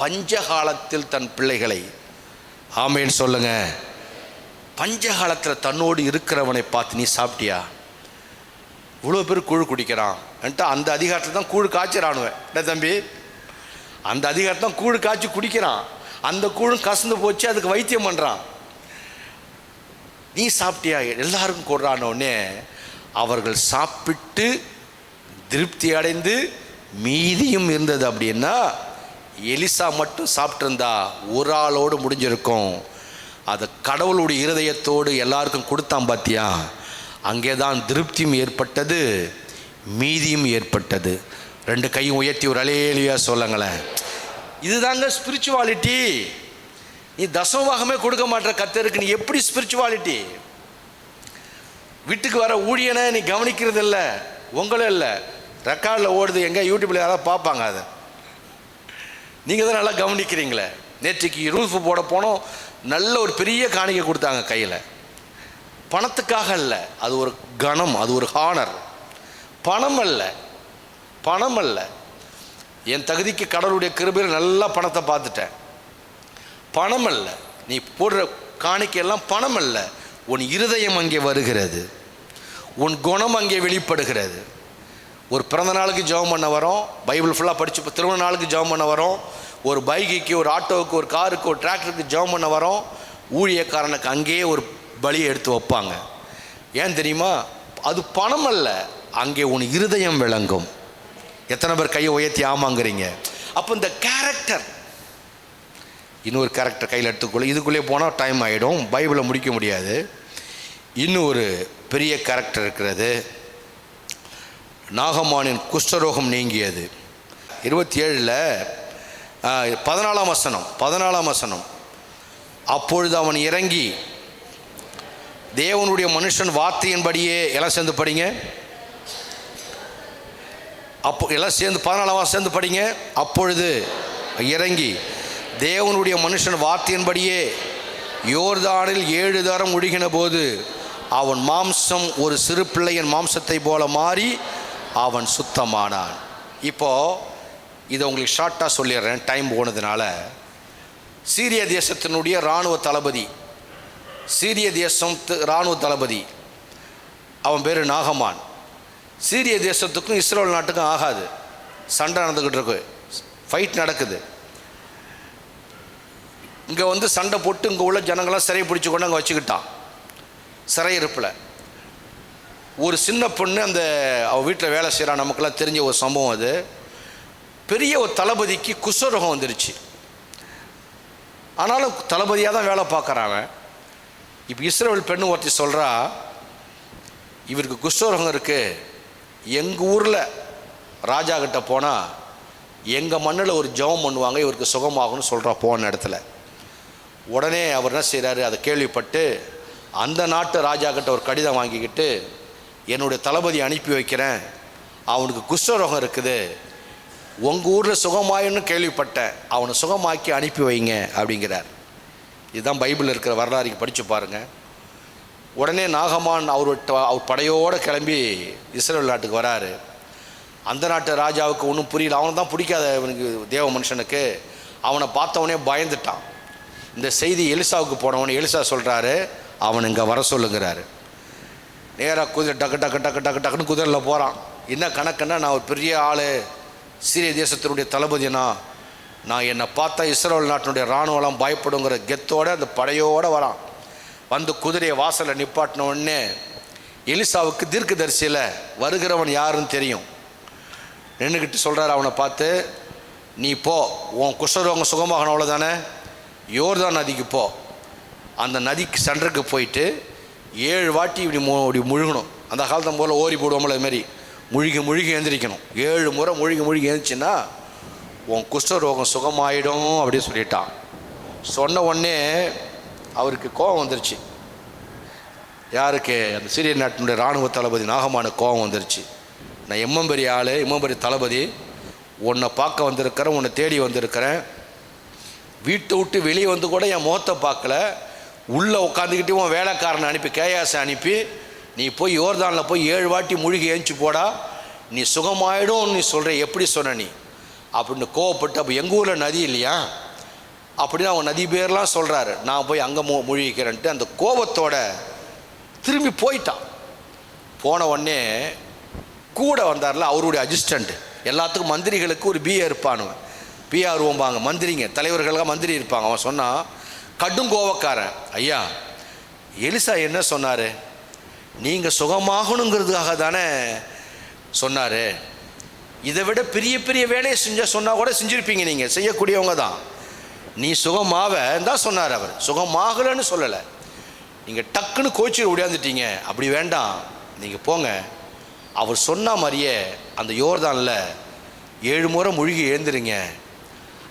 Speaker 1: பஞ்சகாலத்தில் தன் பிள்ளைகளை, ஆமேன்னு சொல்லுங்க, பஞ்சகாலத்தில் தன்னோடு இருக்கிறவனை பார்த்து நீ சாப்பிட்டியா, இவ்வளோ பேர் கூழ் குடிக்கிறான் என்ட்டு அந்த அதிகாரத்தில் தான் கூழ் காய்ச்சிறானுவேன். என்ன தம்பி, அந்த அதிகாரத்தை தான் கூழ் காய்ச்சி குடிக்கிறான். அந்த கூழும் கசந்து போச்சு, அதுக்கு வைத்தியம் பண்ணுறான். நீ சாப்பிட்டியா, எல்லாருக்கும் கொடுறானோடனே அவர்கள் சாப்பிட்டு திருப்தி அடைந்து மீதியும் இருந்தது. அப்படின்னா எலிசா மட்டும் சாப்பிட்ருந்தா ஒரு ஆளோடு முடிஞ்சிருக்கும். அதை கடவுளுடைய இருதயத்தோடு எல்லாருக்கும் கொடுத்தான் பார்த்தியா, அங்கே தான் திருப்தியும் ஏற்பட்டது, மீதியும் ஏற்பட்டது. ரெண்டு கையும் உயர்த்தி ஒரு அலேலியா சொல்லுங்களேன். இதுதாங்க ஸ்பிரிச்சுவாலிட்டி. நீ தசமபாகமே கொடுக்க மாட்டேற கர்த்தருக்கு, நீ எப்படி ஸ்பிரிச்சுவாலிட்டி? வீட்டுக்கு வர ஊழியனை நீ கவனிக்கிறது இல்லை, உங்களும் இல்லை, ரெக்கார்டில் ஓடுது, எங்கே யூடியூப்பில் யாராவது பார்ப்பாங்க. அதை நீங்கள் தான் நல்லா கவனிக்கிறீங்களே. நேற்றுக்கு ரூஃப் போட போனோம், நல்ல ஒரு பெரிய காணிக்கை கொடுத்தாங்க கையில். பணத்துக்காக இல்லை, அது ஒரு கணம், அது ஒரு ஹானர். பணம் அல்ல, பணம் அல்ல. என் தகுதிக்கு கடவுளுடைய கிருபையில் நல்லா பணத்தை பார்த்துட்டேன். பணம் அல்ல, நீ போடுற காணிக்கையெல்லாம் பணம் அல்ல. உன் இருதயம் அங்கே வருகிறது, உன் குணம் அங்கே வெளிப்படுகிறது. ஒரு பிறந்த நாளுக்கு ஜெபம் பண்ண வரோம், பைபிள் ஃபுல்லாக படித்து, இப்போ திருமண நாளுக்கு ஜெபம் பண்ண வரோம், ஒரு பைக்குக்கு, ஒரு ஆட்டோவுக்கு, ஒரு காருக்கு, ஒரு டிராக்டருக்கு ஜெபம் பண்ண வரோம். ஊழியக்காரனுக்கு அங்கேயே ஒரு பலியை எடுத்து வைப்பாங்க. ஏன் தெரியுமா? அது பணம் அல்ல, அங்கே உன் இருதயம் விளங்கும். எத்தனை பேர் கையை உயர்த்தி ஆமாங்கிறீங்க? அப்போ இந்த கேரக்டர், இன்னொரு கேரக்டர் கையில் எடுத்துக்கொள்ள, இதுக்குள்ளே போனால் டைம் ஆகிடும், பைபிளை முடிக்க முடியாது. இன்னும் ஒரு பெரிய கேரக்டர் இருக்கிறது. நாகமானின் குஷ்டரோகம் நீங்கியது. 27 14 வசனம். அப்பொழுது அவன் இறங்கி தேவனுடைய மனுஷன் வார்த்தையின்படியே, எல்லாம் சேர்ந்து படிங்க, அப்போ எல்லாம் சேர்ந்து 14 சேர்ந்து படிங்க. அப்பொழுது இறங்கி தேவனுடைய மனுஷன் வார்த்தையின்படியே யோர்தானில் 7 தரம் ஒழுகின போது அவன் மாம்சம் ஒரு சிறு பிள்ளையின் மாம்சத்தை போல மாறி அவன் சுத்தமானான். இப்போது இதை உங்களுக்கு ஷார்ட்டாக சொல்லிடுறேன், டைம் போனதுனால. சீரிய தேசத்தினுடைய இராணுவ தளபதி, சீரிய தேசம் இராணுவ தளபதி, அவன் பேர் நாகமான். சீரிய தேசத்துக்கும் இஸ்ரேல் நாட்டுக்கும் ஆகாது, சண்டை நடந்துக்கிட்டு இருக்கு, ஃபைட் நடக்குது. இங்கே சண்டை போட்டு இங்கே உள்ள ஜனங்களாம் சிறை பிடிச்சி கொண்டு அங்கே வச்சுக்கிட்டான் சிறையிருப்பில். ஒரு சின்ன பொண்ணு அந்த அவள் வீட்டில் வேலை செய்கிறான், நமக்கெல்லாம் தெரிஞ்ச ஒரு சம்பவம். அது பெரிய ஒரு தளபதிக்கு குஷ்டரோகம் வந்துருச்சு. ஆனாலும் தளபதியாக தான் வேலை பார்க்குறான். இப்போ இஸ்ரேல் பெண்ணு ஒருத்தி சொல்கிறா, இவருக்கு குஷ்டரோகம் இருக்குது, எங்கள் ஊரில் ராஜா கிட்ட போனால் எங்கள் மண்ணில் ஒரு ஜெபம் பண்ணுவாங்க, இவருக்கு சுகமாகும்னு சொல்கிறா போன இடத்துல. உடனே அவர் என்ன செய்கிறாரு, அதை கேள்விப்பட்டு அந்த நாட்டு ராஜா கிட்ட ஒரு கடிதம் வாங்கிக்கிட்டு, என்னுடைய தளபதி அனுப்பி வைக்கிறேன், அவனுக்கு குஷ்டரோகம் இருக்குது, உங்கள் ஊரில் சுகமாயின்னு கேள்விப்பட்டேன், அவனை சுகமாக்கி அனுப்பி வைங்க அப்படிங்கிறார். இதுதான் பைபிளில் இருக்கிற வரலாறுக்கு படித்து பாருங்கள். உடனே நாகமான் அவர் படையோடு கிளம்பி இஸ்ரேல் நாட்டுக்கு வராரு. அந்த நாட்டு ராஜாவுக்கு ஒன்றும் புரியல, அவனை தான் பிடிக்காத இவனுக்கு, தேவ மனுஷனுக்கு. அவனை பார்த்தவனே பயந்துட்டான். இந்த செய்தி எலிசாவுக்கு போனவனே எலிசா சொல்கிறாரு, அவன் இங்கே வர சொல்லுங்கிறாரு. நேராக குதிரை டக்கு டக்கு டக்கு டக்கு டக்குன்னு குதிரையில் போகிறான். என்ன கணக்குன்னா, நான் ஒரு பெரிய ஆள், சீரிய தேசத்தினுடைய தளபதினா, நான் என்னை பார்த்தா இஸ்ரேல் நாட்டினுடைய இராணுவலாம் பயப்படுங்கிற கெத்தோடு அந்த படையோடு வரான். வந்து குதிரையை வாசலில் நிப்பாட்டின உடனே எலிசாவுக்கு தீர்க்கதரிசியில் வருகிறவன் யாருன்னு தெரியும். நின்றுக்கிட்டு சொல்கிறார் அவனை பார்த்து, நீ போ, உன் குஷ்டரோகம் சுகமாகணும், அவ்வளோதானே, யோர்தான் நதிக்கு போ, அந்த நதிக்கு சென்டருக்கு போயிட்டு 7 வாட்டி இப்படி முழுகணும். அந்த காலத்தை போல் ஓரி போடுவோம்ல, அதுமாரி முழுகி முழுகி எழுந்திரிக்கணும். 7 முறை முழுகி முழுகி எழுந்துச்சுன்னா உன் குஷ்டரோகம் சுகமாயிடும் அப்படின்னு சொல்லிட்டான். சொன்ன உடனே அவருக்கு கோபம் வந்துருச்சு. யாருக்கு? அந்த சீரிய நாட்டினுடைய இராணுவ தளபதி நாகமானுக்கு கோபம் வந்துருச்சு. நான் எம்மம்பெரிய ஆள், எம்மம்பெரிய தளபதி, உன்னை பார்க்க வந்திருக்கிறேன், உன்னை தேடி வந்திருக்கிறேன், வீட்டை விட்டு வெளியே வந்து கூட என் முகத்தை பார்க்கல. உள்ளே உட்காந்துக்கிட்டு உன் வேலைக்காரனை அனுப்பி கேயாசை அனுப்பி நீ போய் யோர்தானில் போய் 7 வாட்டி மூழ்கி ஏஞ்சி போடா, நீ சுகமாயிடும் நீ சொல்கிற, எப்படி சொன்ன நீ அப்படின்னு கோவப்பட்டு. அப்போ எங்கள் ஊரில் நதி இல்லையா அப்படின்னு அவன் நதி பேர்லாம் சொல்கிறாரு. நான் போய் அங்கே மூழ்கிக்கிறேன்ட்டு அந்த கோபத்தோட திரும்பி போயிட்டான். போன உடனே கூட வந்தார்ல அவருடைய அசிஸ்டண்ட், எல்லாத்துக்கும் மந்திரிகளுக்கு ஒரு பிஏ இருப்பானுங்க, பிஆர் ஓம்பாங்க, மந்திரிங்க தலைவர்களுக்காக மந்திரி இருப்பாங்க. அவன் சொன்னான், கடும் கோவக்காரன், ஐயா எலிசா என்ன சொன்னார், நீங்கள் சுகமாகணுங்கிறதுக்காக தானே சொன்னார், இதை விட பெரிய பெரிய வேலையை சொன்னால் கூட செஞ்சுருப்பீங்க, நீங்கள் செய்யக்கூடியவங்க தான், நீ சுகமாவ தான் சொன்னார். அவர் சுகமாகலன்னு சொல்லலை, நீங்கள் டக்குன்னு கோச்சில் ஓடியாந்துட்டீங்க. அப்படி வேண்டாம், நீங்கள் போங்க. அவர் சொன்ன மாதிரியே அந்த யோர்தானில் 7 முறை மூழ்கி எழுந்துருங்க.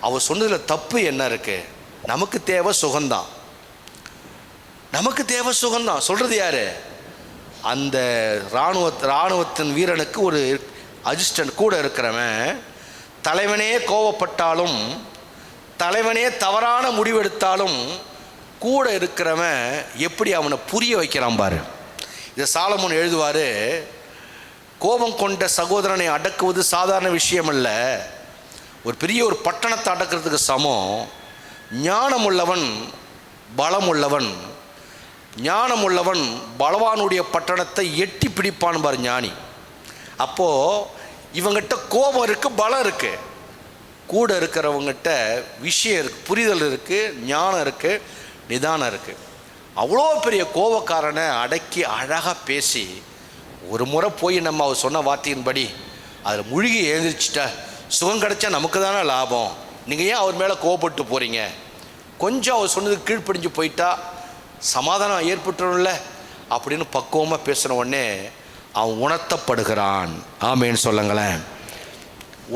Speaker 1: அவர் சொன்னதில் தப்பு என்ன இருக்குது? நமக்கு தேவை சுகம்தான், நமக்கு தேவை சுகம்தான். சொல்கிறது யார்? அந்த இராணுவத்தின் வீரனுக்கு ஒரு அசிஸ்டன்ட் கூட இருக்கிறவன், தலைவனே கோவப்பட்டாலும் தலைவனே தவறான முடிவெடுத்தாலும் கூட இருக்கிறவன் எப்படி அவனை புரிய வைக்கிறான் பாரு. இதை சாலமோன் எழுதுவார், கோபம் கொண்ட சகோதரனை அடக்குவது சாதாரண விஷயம் அல்ல, ஒரு பெரிய ஒரு பட்டணத்தை அடக்கிறதுக்கு சமம். ஞானமுள்ளவன் பலமுள்ளவன், ஞானமுள்ளவன் பலவானுடைய பட்டணத்தை எட்டி பிடிப்பான் பாரு ஞானி. அப்போது இவங்கிட்ட கோபம் இருக்குது, பலம் இருக்குது, கூட இருக்கிறவங்ககிட்ட விஷயம் இருக்குது, புரிதல் இருக்குது, ஞானம் இருக்குது, நிதானம் இருக்குது. அவ்வளோ பெரிய கோபக்காரனை அடக்கி அழகாக பேசி ஒரு முறை போய் நம்ம அவர் சொன்ன வார்த்தையின்படி அதில் மூழ்கி எழுந்திரிச்சிட்டா சுகம் கிடைச்சா நமக்கு தானே லாபம், நீங்கள் ஏன் அவர் மேலே கோபப்பட்டு போகிறீங்க, கொஞ்சம் அவர் சொன்னதுக்கு கீழ்ப்படிஞ்சு போயிட்டா சமாதானம் ஏற்பட்டுரும்ல அப்படின்னு பக்குவமாக பேசுன உடனே அவன் உணர்த்தப்படுகிறான். ஆமேன்னு சொல்லுங்களேன்,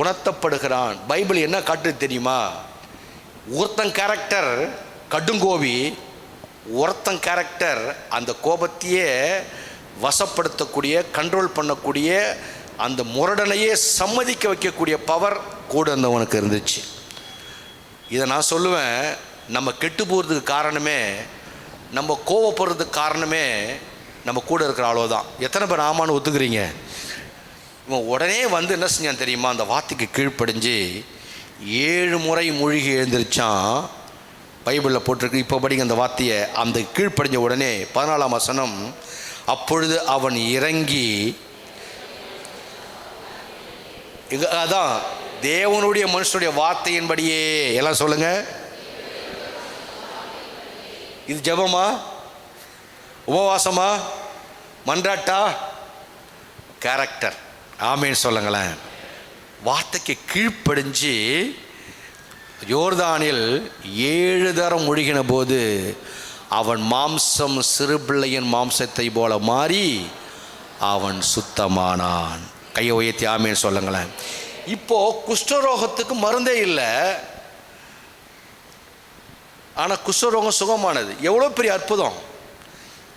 Speaker 1: உணர்த்தப்படுகிறான். பைபிள் என்ன காட்டுது தெரியுமா? ஒருத்தன் கேரக்டர் கடுங்கோவி, ஒருத்தன் கேரக்டர் அந்த கோபத்தையே வசப்படுத்தக்கூடிய, கண்ட்ரோல் பண்ணக்கூடிய, அந்த முரடனையே சம்மதிக்க வைக்கக்கூடிய பவர் கூட இருந்தவனுக்கு இருந்துச்சு. இதை நான் சொல்லுவேன், நம்ம கெட்டு போகிறதுக்கு காரணமே, நம்ம கோவப்படுறதுக்கு காரணமே நம்ம கூட இருக்கிற அவ்வளோதான். எத்தனை பேர் ஆமான்னு ஒத்துக்கிறீங்க? இவன் உடனே வந்து என்ன செஞ்சான் தெரியுமா? அந்த வார்த்தைக்கு கீழ்ப்படிஞ்சு 7 முறை மூழ்கி எழுந்திருச்சான். பைபிளில் போட்டிருக்கு, இப்போ படிங்க அந்த வார்த்தையை. அந்த கீழ்ப்படிஞ்ச உடனே 14ஆம் வசனம், அப்பொழுது அவன் இறங்கி, அதான் தேவனுடைய மனுஷனுடைய வார்த்தையின்படியே, எல்லாம் சொல்லுங்க, இது ஜெபமா, உபவாசமா, மன்றாட்டா, கேரக்டர். ஆமேன்னு சொல்லுங்களேன். வார்த்தைக்கு கீழ்ப்படிஞ்சு யோர்தானில் 7 தரம் ஒழுகின போது அவன் மாம்சம் சிறு பிள்ளையின் மாம்சத்தை போல மாறி அவன் சுத்தமானான். கையை உயர்த்தி ஆமேன்னு சொல்லுங்களேன். இப்போ குஷ்டரோகத்துக்கு மருந்தே இல்லை, ஆனால் குஷ்டரோகம் சுகமானது. எவ்வளோ பெரிய அற்புதம்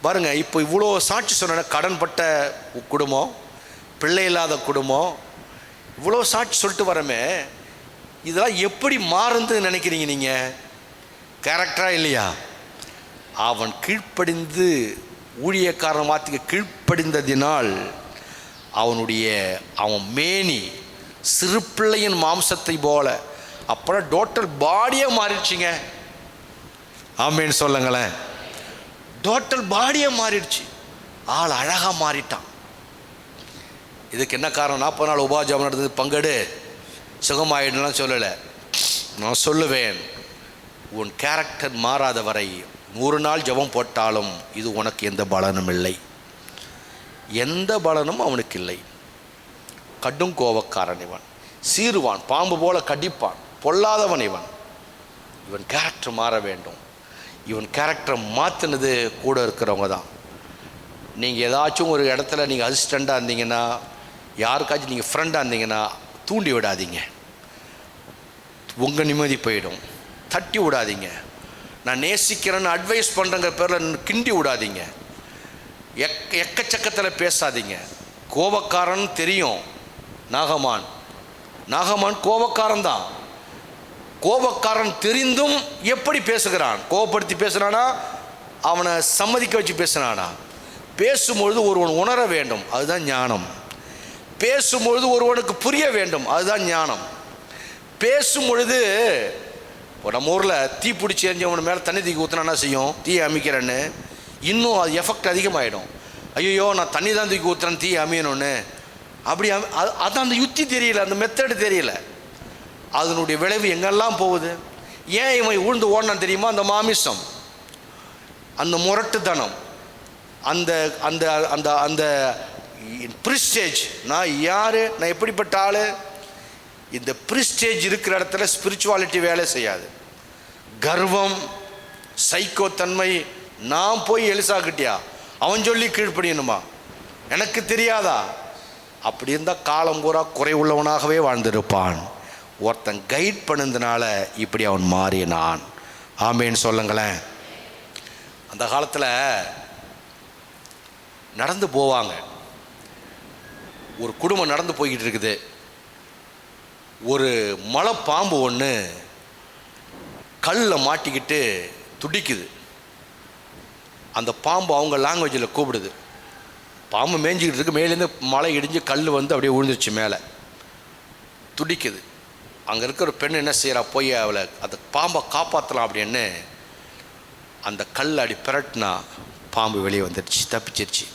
Speaker 1: பாருங்க. இப்போ இவ்வளோ சாட்சி சொன்ன, கடன்பட்ட குடும்பம், பிள்ளை இல்லாத குடும்பம், இவ்வளோ சாட்சி சொல்லிட்டு வரமே, இதெல்லாம் எப்படி மாறுதுன்னு நினைக்கிறீங்க நீங்கள்? கேரக்டரா இல்லையா? அவன் கீழ்ப்படிந்து, ஊழியக்காரன் வார்த்தைக்கு கீழ்ப்படிந்ததினால் அவன் மேனி சிறு பிள்ளையின் மாம்சத்தை போல, அப்புறம் டோட்டல் பாடியே மாறிடுச்சிங்க. ஆமேன்னு சொல்லுங்களேன். டோட்டல் பாடியே மாறிடுச்சு, ஆள் அழகாக மாறிட்டான். இதுக்கு என்ன காரணம்? 40 நாள் உபாஜம் நடந்தது, பங்கெடு, சுகமாயிடலாம் சொல்லலை. நான் சொல்லுவேன், உன் கேரக்டர் மாறாத வரை 100 நாள் ஜெபம் போட்டாலும் இது உனக்கு எந்த பலனும் இல்லை, எந்த பலனும் அவனுக்கு இல்லை. கடும் கோபக்காரன் இவன், சீருவான், பாம்பு போல கடிப்பான், பொல்லாதவன் இவன். இவன் கேரக்டர் மாற வேண்டும். இவன் கேரக்டரை மாற்றினது கூட இருக்கிறவங்க தான். நீங்கள் ஏதாச்சும் ஒரு இடத்துல நீங்கள் அசிஸ்டண்ட்டாக இருந்தீங்கன்னா, யாருக்காச்சும் நீங்கள் ஃப்ரெண்டாக இருந்தீங்கன்னா தூண்டி விடாதீங்க, உங்கள் நிம்மதி போயிடும். தட்டி விடாதீங்க. நான் நேசிக்கிறேன்னு அட்வைஸ் பண்ணுறங்கிற பேரில் கிண்டி விடாதீங்க. எக்கச்சக்கத்தில் பேசாதீங்க. கோபக்காரன் தெரியும். நாகமான் கோபக்காரன் தான். கோபக்காரன் தெரிந்தும் எப்படி பேசுகிறான்? கோபப்படுத்தி பேசுகிறானா, அவனை சம்மதிக்க வச்சு பேசுகிறானா? பேசும்பொழுது ஒருவன் உணர வேண்டும், அதுதான் ஞானம். பேசும்பொழுது ஒருவனுக்கு புரிய வேண்டும், அதுதான் ஞானம். பேசும்பொழுது இப்போ நம்ம ஊரில் தீ பிடிச்சி எரிஞ்சவன் மேலே தண்ணி தூக்கி ஊற்றினா என்ன செய்யும்? தீயை அமைக்கிறேன்னு இன்னும் அது எஃபெக்ட் அதிகமாகிடும். ஐயோ நான் தண்ணி தான் தூக்கி ஊற்றுறேன் தீ அமையணும்னு. அப்படி அதான் அந்த யுக்தி தெரியல, அந்த மெத்தடு தெரியல. அதனுடைய விளைவு எங்கெல்லாம் போகுது? ஏன் இவன் உழுந்து ஓடனான் தெரியுமா? அந்த மாமிசம், அந்த முரட்டுத்தனம், அந்த அந்த அந்த அந்த ப்ரிஸ்டேஜ். நான் யார், நான் எப்படிப்பட்ட ஆள்? இந்த ப்ரிஸ்டேஜ் இருக்கிற இடத்துல ஸ்பிரிச்சுவாலிட்டி வேலை செய்யாது. கர்வம், சைக்கோத்தன்மை. நான் போய் எலிசா கிட்டியா அவன் சொல்லி கீழ்ப்படியணுமா? எனக்கு தெரியாதா? அப்படி இருந்தால் காலம் பூரா குறை உள்ளவனாகவே வாழ்ந்திருப்பான். ஒருத்தன் கைட் பண்ணதுனால இப்படி அவன் மாறினான். ஆமேன்னு சொல்லுங்களேன். அந்த காலத்தில் நடந்து போவாங்க. ஒரு குடும்பம் நடந்து போய்கிட்டு இருக்குது. ஒரு மலை பாம்பு ஒன்று கல்லில் மாட்டிக்கிட்டு துடிக்குது. அந்த பாம்பு அவங்க லாங்குவேஜில் கூப்பிடுது. பாம்பு மேய்ஞ்சிக்கிட்டு இருக்கு, மேலேருந்து மலை இடிஞ்சு கல் வந்து அப்படியே விழுந்துருச்சு மேலே, துடிக்குது. அங்கே இருக்கிற பெண் என்ன செய்கிறா, போய் அவளை அந்த பாம்பை காப்பாற்றலாம் அப்படின்னு அந்த கல் அடி பிரட்டினா பாம்பு வெளியே வந்துடுச்சு, தப்பிச்சிருச்சு.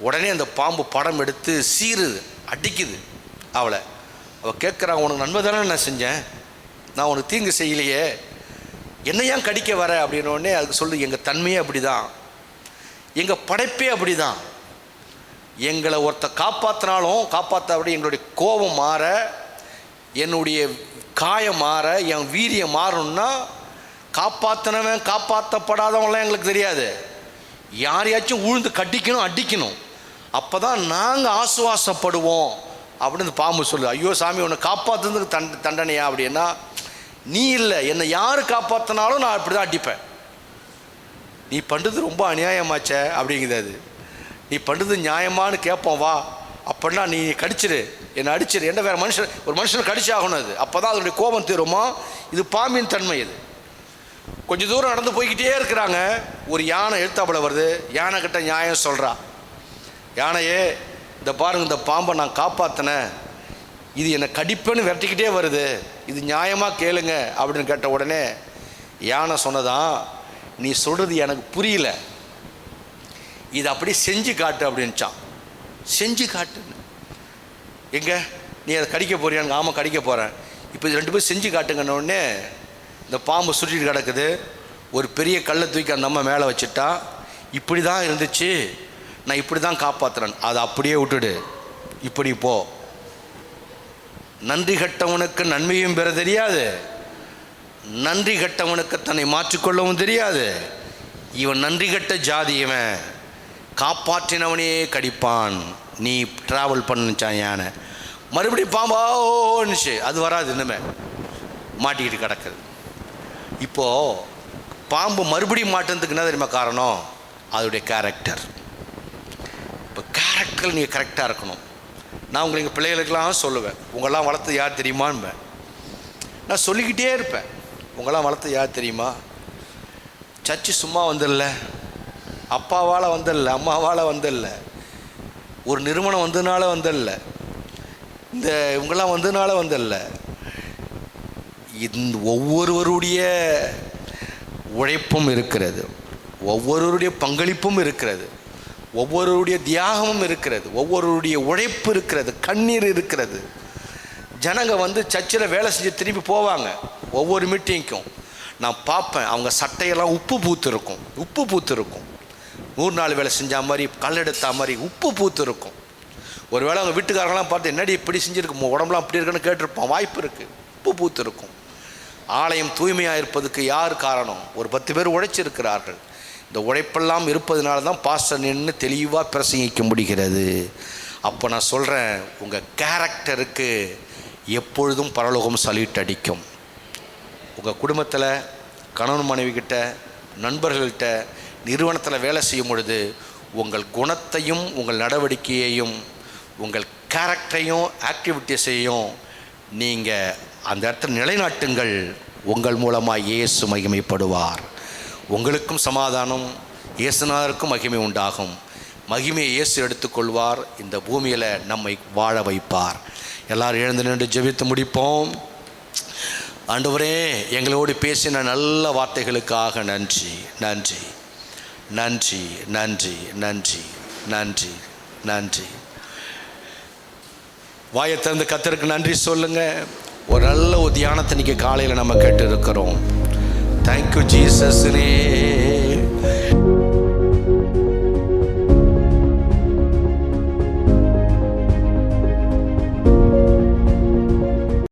Speaker 1: உடனே அந்த பாம்பு படம் எடுத்து சீருது, அடிக்குது அவளை. அவள் கேட்குறாங்க, உனக்கு நன்மை தானே நான் செஞ்சேன், நான் உனக்கு தீங்கு செய்யலையே, என்ன ஏன் கடிக்க வர அப்படின்னோடனே அதுக்கு சொல்லு, எங்கள் தன்மையே அப்படி தான், எங்கள் படைப்பே அப்படி தான். எங்களை ஒருத்த காப்பாற்றினாலும் காப்பாற்றாபடி எங்களுடைய கோபம் மாற, என்னுடைய காயம் மாற, என் வீரியம் மாறணும்னா காப்பாற்றினவன் காப்பாற்றப்படாதவங்களாம் எங்களுக்கு தெரியாது. யாரையாச்சும் உழுந்து கட்டிக்கணும், அடிக்கணும். அப்போ தான் நாங்கள் ஆசுவாசப்படுவோம் அப்படின்னு பாம்பு சொல்லு. ஐயோ சாமி, உன்னை காப்பாற்றுறதுக்கு தண்டனையா அப்படின்னா, நீ இல்லை, என்னை யார் காப்பாற்றினாலும் நான் அப்படி தான் அடிப்பேன். நீ பண்ணுறது ரொம்ப அநியாயமாச்ச அப்படிங்குது. அது நீ பண்ணுறது நியாயமானு கேட்போம் வா, அப்படின்னா நீ கடிச்சிரு, என்னை அடிச்சிரு, என்ன வேறு மனுஷன், ஒரு மனுஷனை கடிச்சாகணும். அது அப்போ தான் அதனுடைய கோபம் தீருமா. இது பாம்பின் தன்மை. இது கொஞ்சம் தூரம் நடந்து போய்கிட்டே இருக்கிறாங்க. ஒரு யானை எழுத்தாப்புல வருது. யானை கிட்ட நியாயம் சொல்கிறா. யானையே, இந்த பாருங்க, இந்த பாம்பை நான் காப்பாற்றினேன், இது என்னை கடிப்பேன்னு விரட்டிக்கிட்டே வருது, இது நியாயமாக கேளுங்க அப்படின்னு கேட்ட உடனே யானை சொன்னதான், நீ சொல்கிறது எனக்கு புரியல, இது அப்படி செஞ்சு காட்டு அப்படின்ச்சான். செஞ்சு காட்டுன்னு எங்க நீ அதை கடிக்க போறியான்னு? ஆமாம் கடிக்க போகிறேன். இப்போ இது 2 பேரும் செஞ்சு காட்டுங்கன்ன உடனே இந்த பாம்பு சுற்றிட்டு கிடக்குது. ஒரு பெரிய கல்லை தூக்கி அந்த அம்மா மேலே வச்சுட்டா. இப்படி தான் இருந்துச்சு, நான் இப்படி தான் காப்பாற்றுறேன், அதை அப்படியே விட்டுடு, இப்படி போ. நன்றி கட்டவனுக்கு நன்மையும் பெற தெரியாது, நன்றி கட்டவனுக்கு தன்னை மாற்றிக்கொள்ளவும் தெரியாது. இவன் நன்றி கட்ட ஜாதியவன், காப்பாற்றினவனே கடிப்பான். நீ ட்ராவல் பண்ணுச்சான் யானை. மறுபடியும் பாம்பா ஓன்னுச்சு, அது வராது, இன்னுமே மாட்டிக்கிட்டு கிடக்குது. இப்போது பாம்பு மறுபடியும் மாட்டுறதுக்கு என்ன தெரியுமா காரணம்? அதோடைய கேரக்டர். இப்போ கேரக்டர் நீங்கள் கரெக்டாக இருக்கணும். நான் உங்களுக்கு எங்கள் பிள்ளைகளுக்கெல்லாம் சொல்லுவேன், உங்களெல்லாம் வளர்த்து யார் தெரியுமான்னு. நான் சொல்லிக்கிட்டே இருப்பேன், உங்களெல்லாம் வளர்த்து யார் தெரியுமா? சர்ச்சு சும்மா வந்துடல, அப்பாவால் வந்துடல, அம்மாவால் வந்துடல, ஒரு நிறுவனம் வந்ததுனால வந்துடல, இந்த இவங்கெல்லாம் வந்ததுனால வந்துடல. இந்த ஒவ்வொருவருடைய உழைப்பும் இருக்கிறது, ஒவ்வொருவருடைய பங்களிப்பும் இருக்கிறது, ஒவ்வொருவருடைய தியாகமும் இருக்கிறது, ஒவ்வொருவருடைய உழைப்பு இருக்கிறது, கண்ணீர் இருக்கிறது. ஜனங்க வந்து சர்ச்சில் வேலை செஞ்சு திரும்பி போவாங்க. ஒவ்வொரு மீட்டிங்க்கும் நான் பார்ப்பேன், அவங்க சட்டையெல்லாம் உப்பு பூத்து இருக்கும், உப்பு பூத்து இருக்கும். 100 நாள் வேலை செஞ்ச மாதிரி, கல்லெடுத்த மாதிரி உப்பு பூத்து இருக்கும். ஒரு வேளை அவங்க வீட்டுக்காரங்களாம் பார்த்து என்னடி இப்படி செஞ்சுருக்கு, உடம்புலாம் அப்படி இருக்குன்னு கேட்டிருப்பான். வாய்ப்பு இருக்குது, உப்பு பூத்து இருக்கும். ஆலயம் தூய்மையாக இருப்பதுக்கு யார் காரணம்? ஒரு 10 பேர் உழைச்சிருக்கிறார்கள். இந்த உழைப்பெல்லாம் இருப்பதனால தான் பாஸ்டர் நின்று தெளிவாக பிரசங்கிக்க முடிகிறது. அப்போ நான் சொல்கிறேன், உங்கள் கேரக்டருக்கு எப்பொழுதும் பரலோகம் சல்யூட் அடிக்கும். உங்கள் குடும்பத்தில் கணவன் மனைவிக்கிட்ட, நண்பர்கள்கிட்ட, நிறுவனத்தில் வேலை செய்யும் பொழுது உங்கள் குணத்தையும் உங்கள் நடவடிக்கையையும் உங்கள் கேரக்டரையும் ஆக்டிவிட்டிஸையும் நீங்கள் அந்த இடத்துல நிலைநாட்டுங்கள். உங்கள் மூலமாக இயேசு மகிமைப்படுவார். உங்களுக்கும் சமாதானம், இயேசுநாதருக்கும் மகிமை உண்டாகும். மகிமையை இயேசு எடுத்துக்கொள்வார். இந்த பூமியில் நம்மை வாழ வைப்பார். எல்லாரும் எழுந்து நின்று ஜெபித்து முடிப்போம். ஆண்டவரே, எங்களோடு பேசின நல்ல வார்த்தைகளுக்காக நன்றி, நன்றி, நன்றி, நன்றி, நன்றி, நன்றி, நன்றி. வாயை திறந்து கர்த்தருக்கு நன்றி சொல்லுங்க. ஒரு நல்ல ஒரு தியானத்தை இன்னைக்கு காலையில் நம்ம கேட்டு இருக்கிறோம். தேங்க்யூ ஜீசஸ்னே.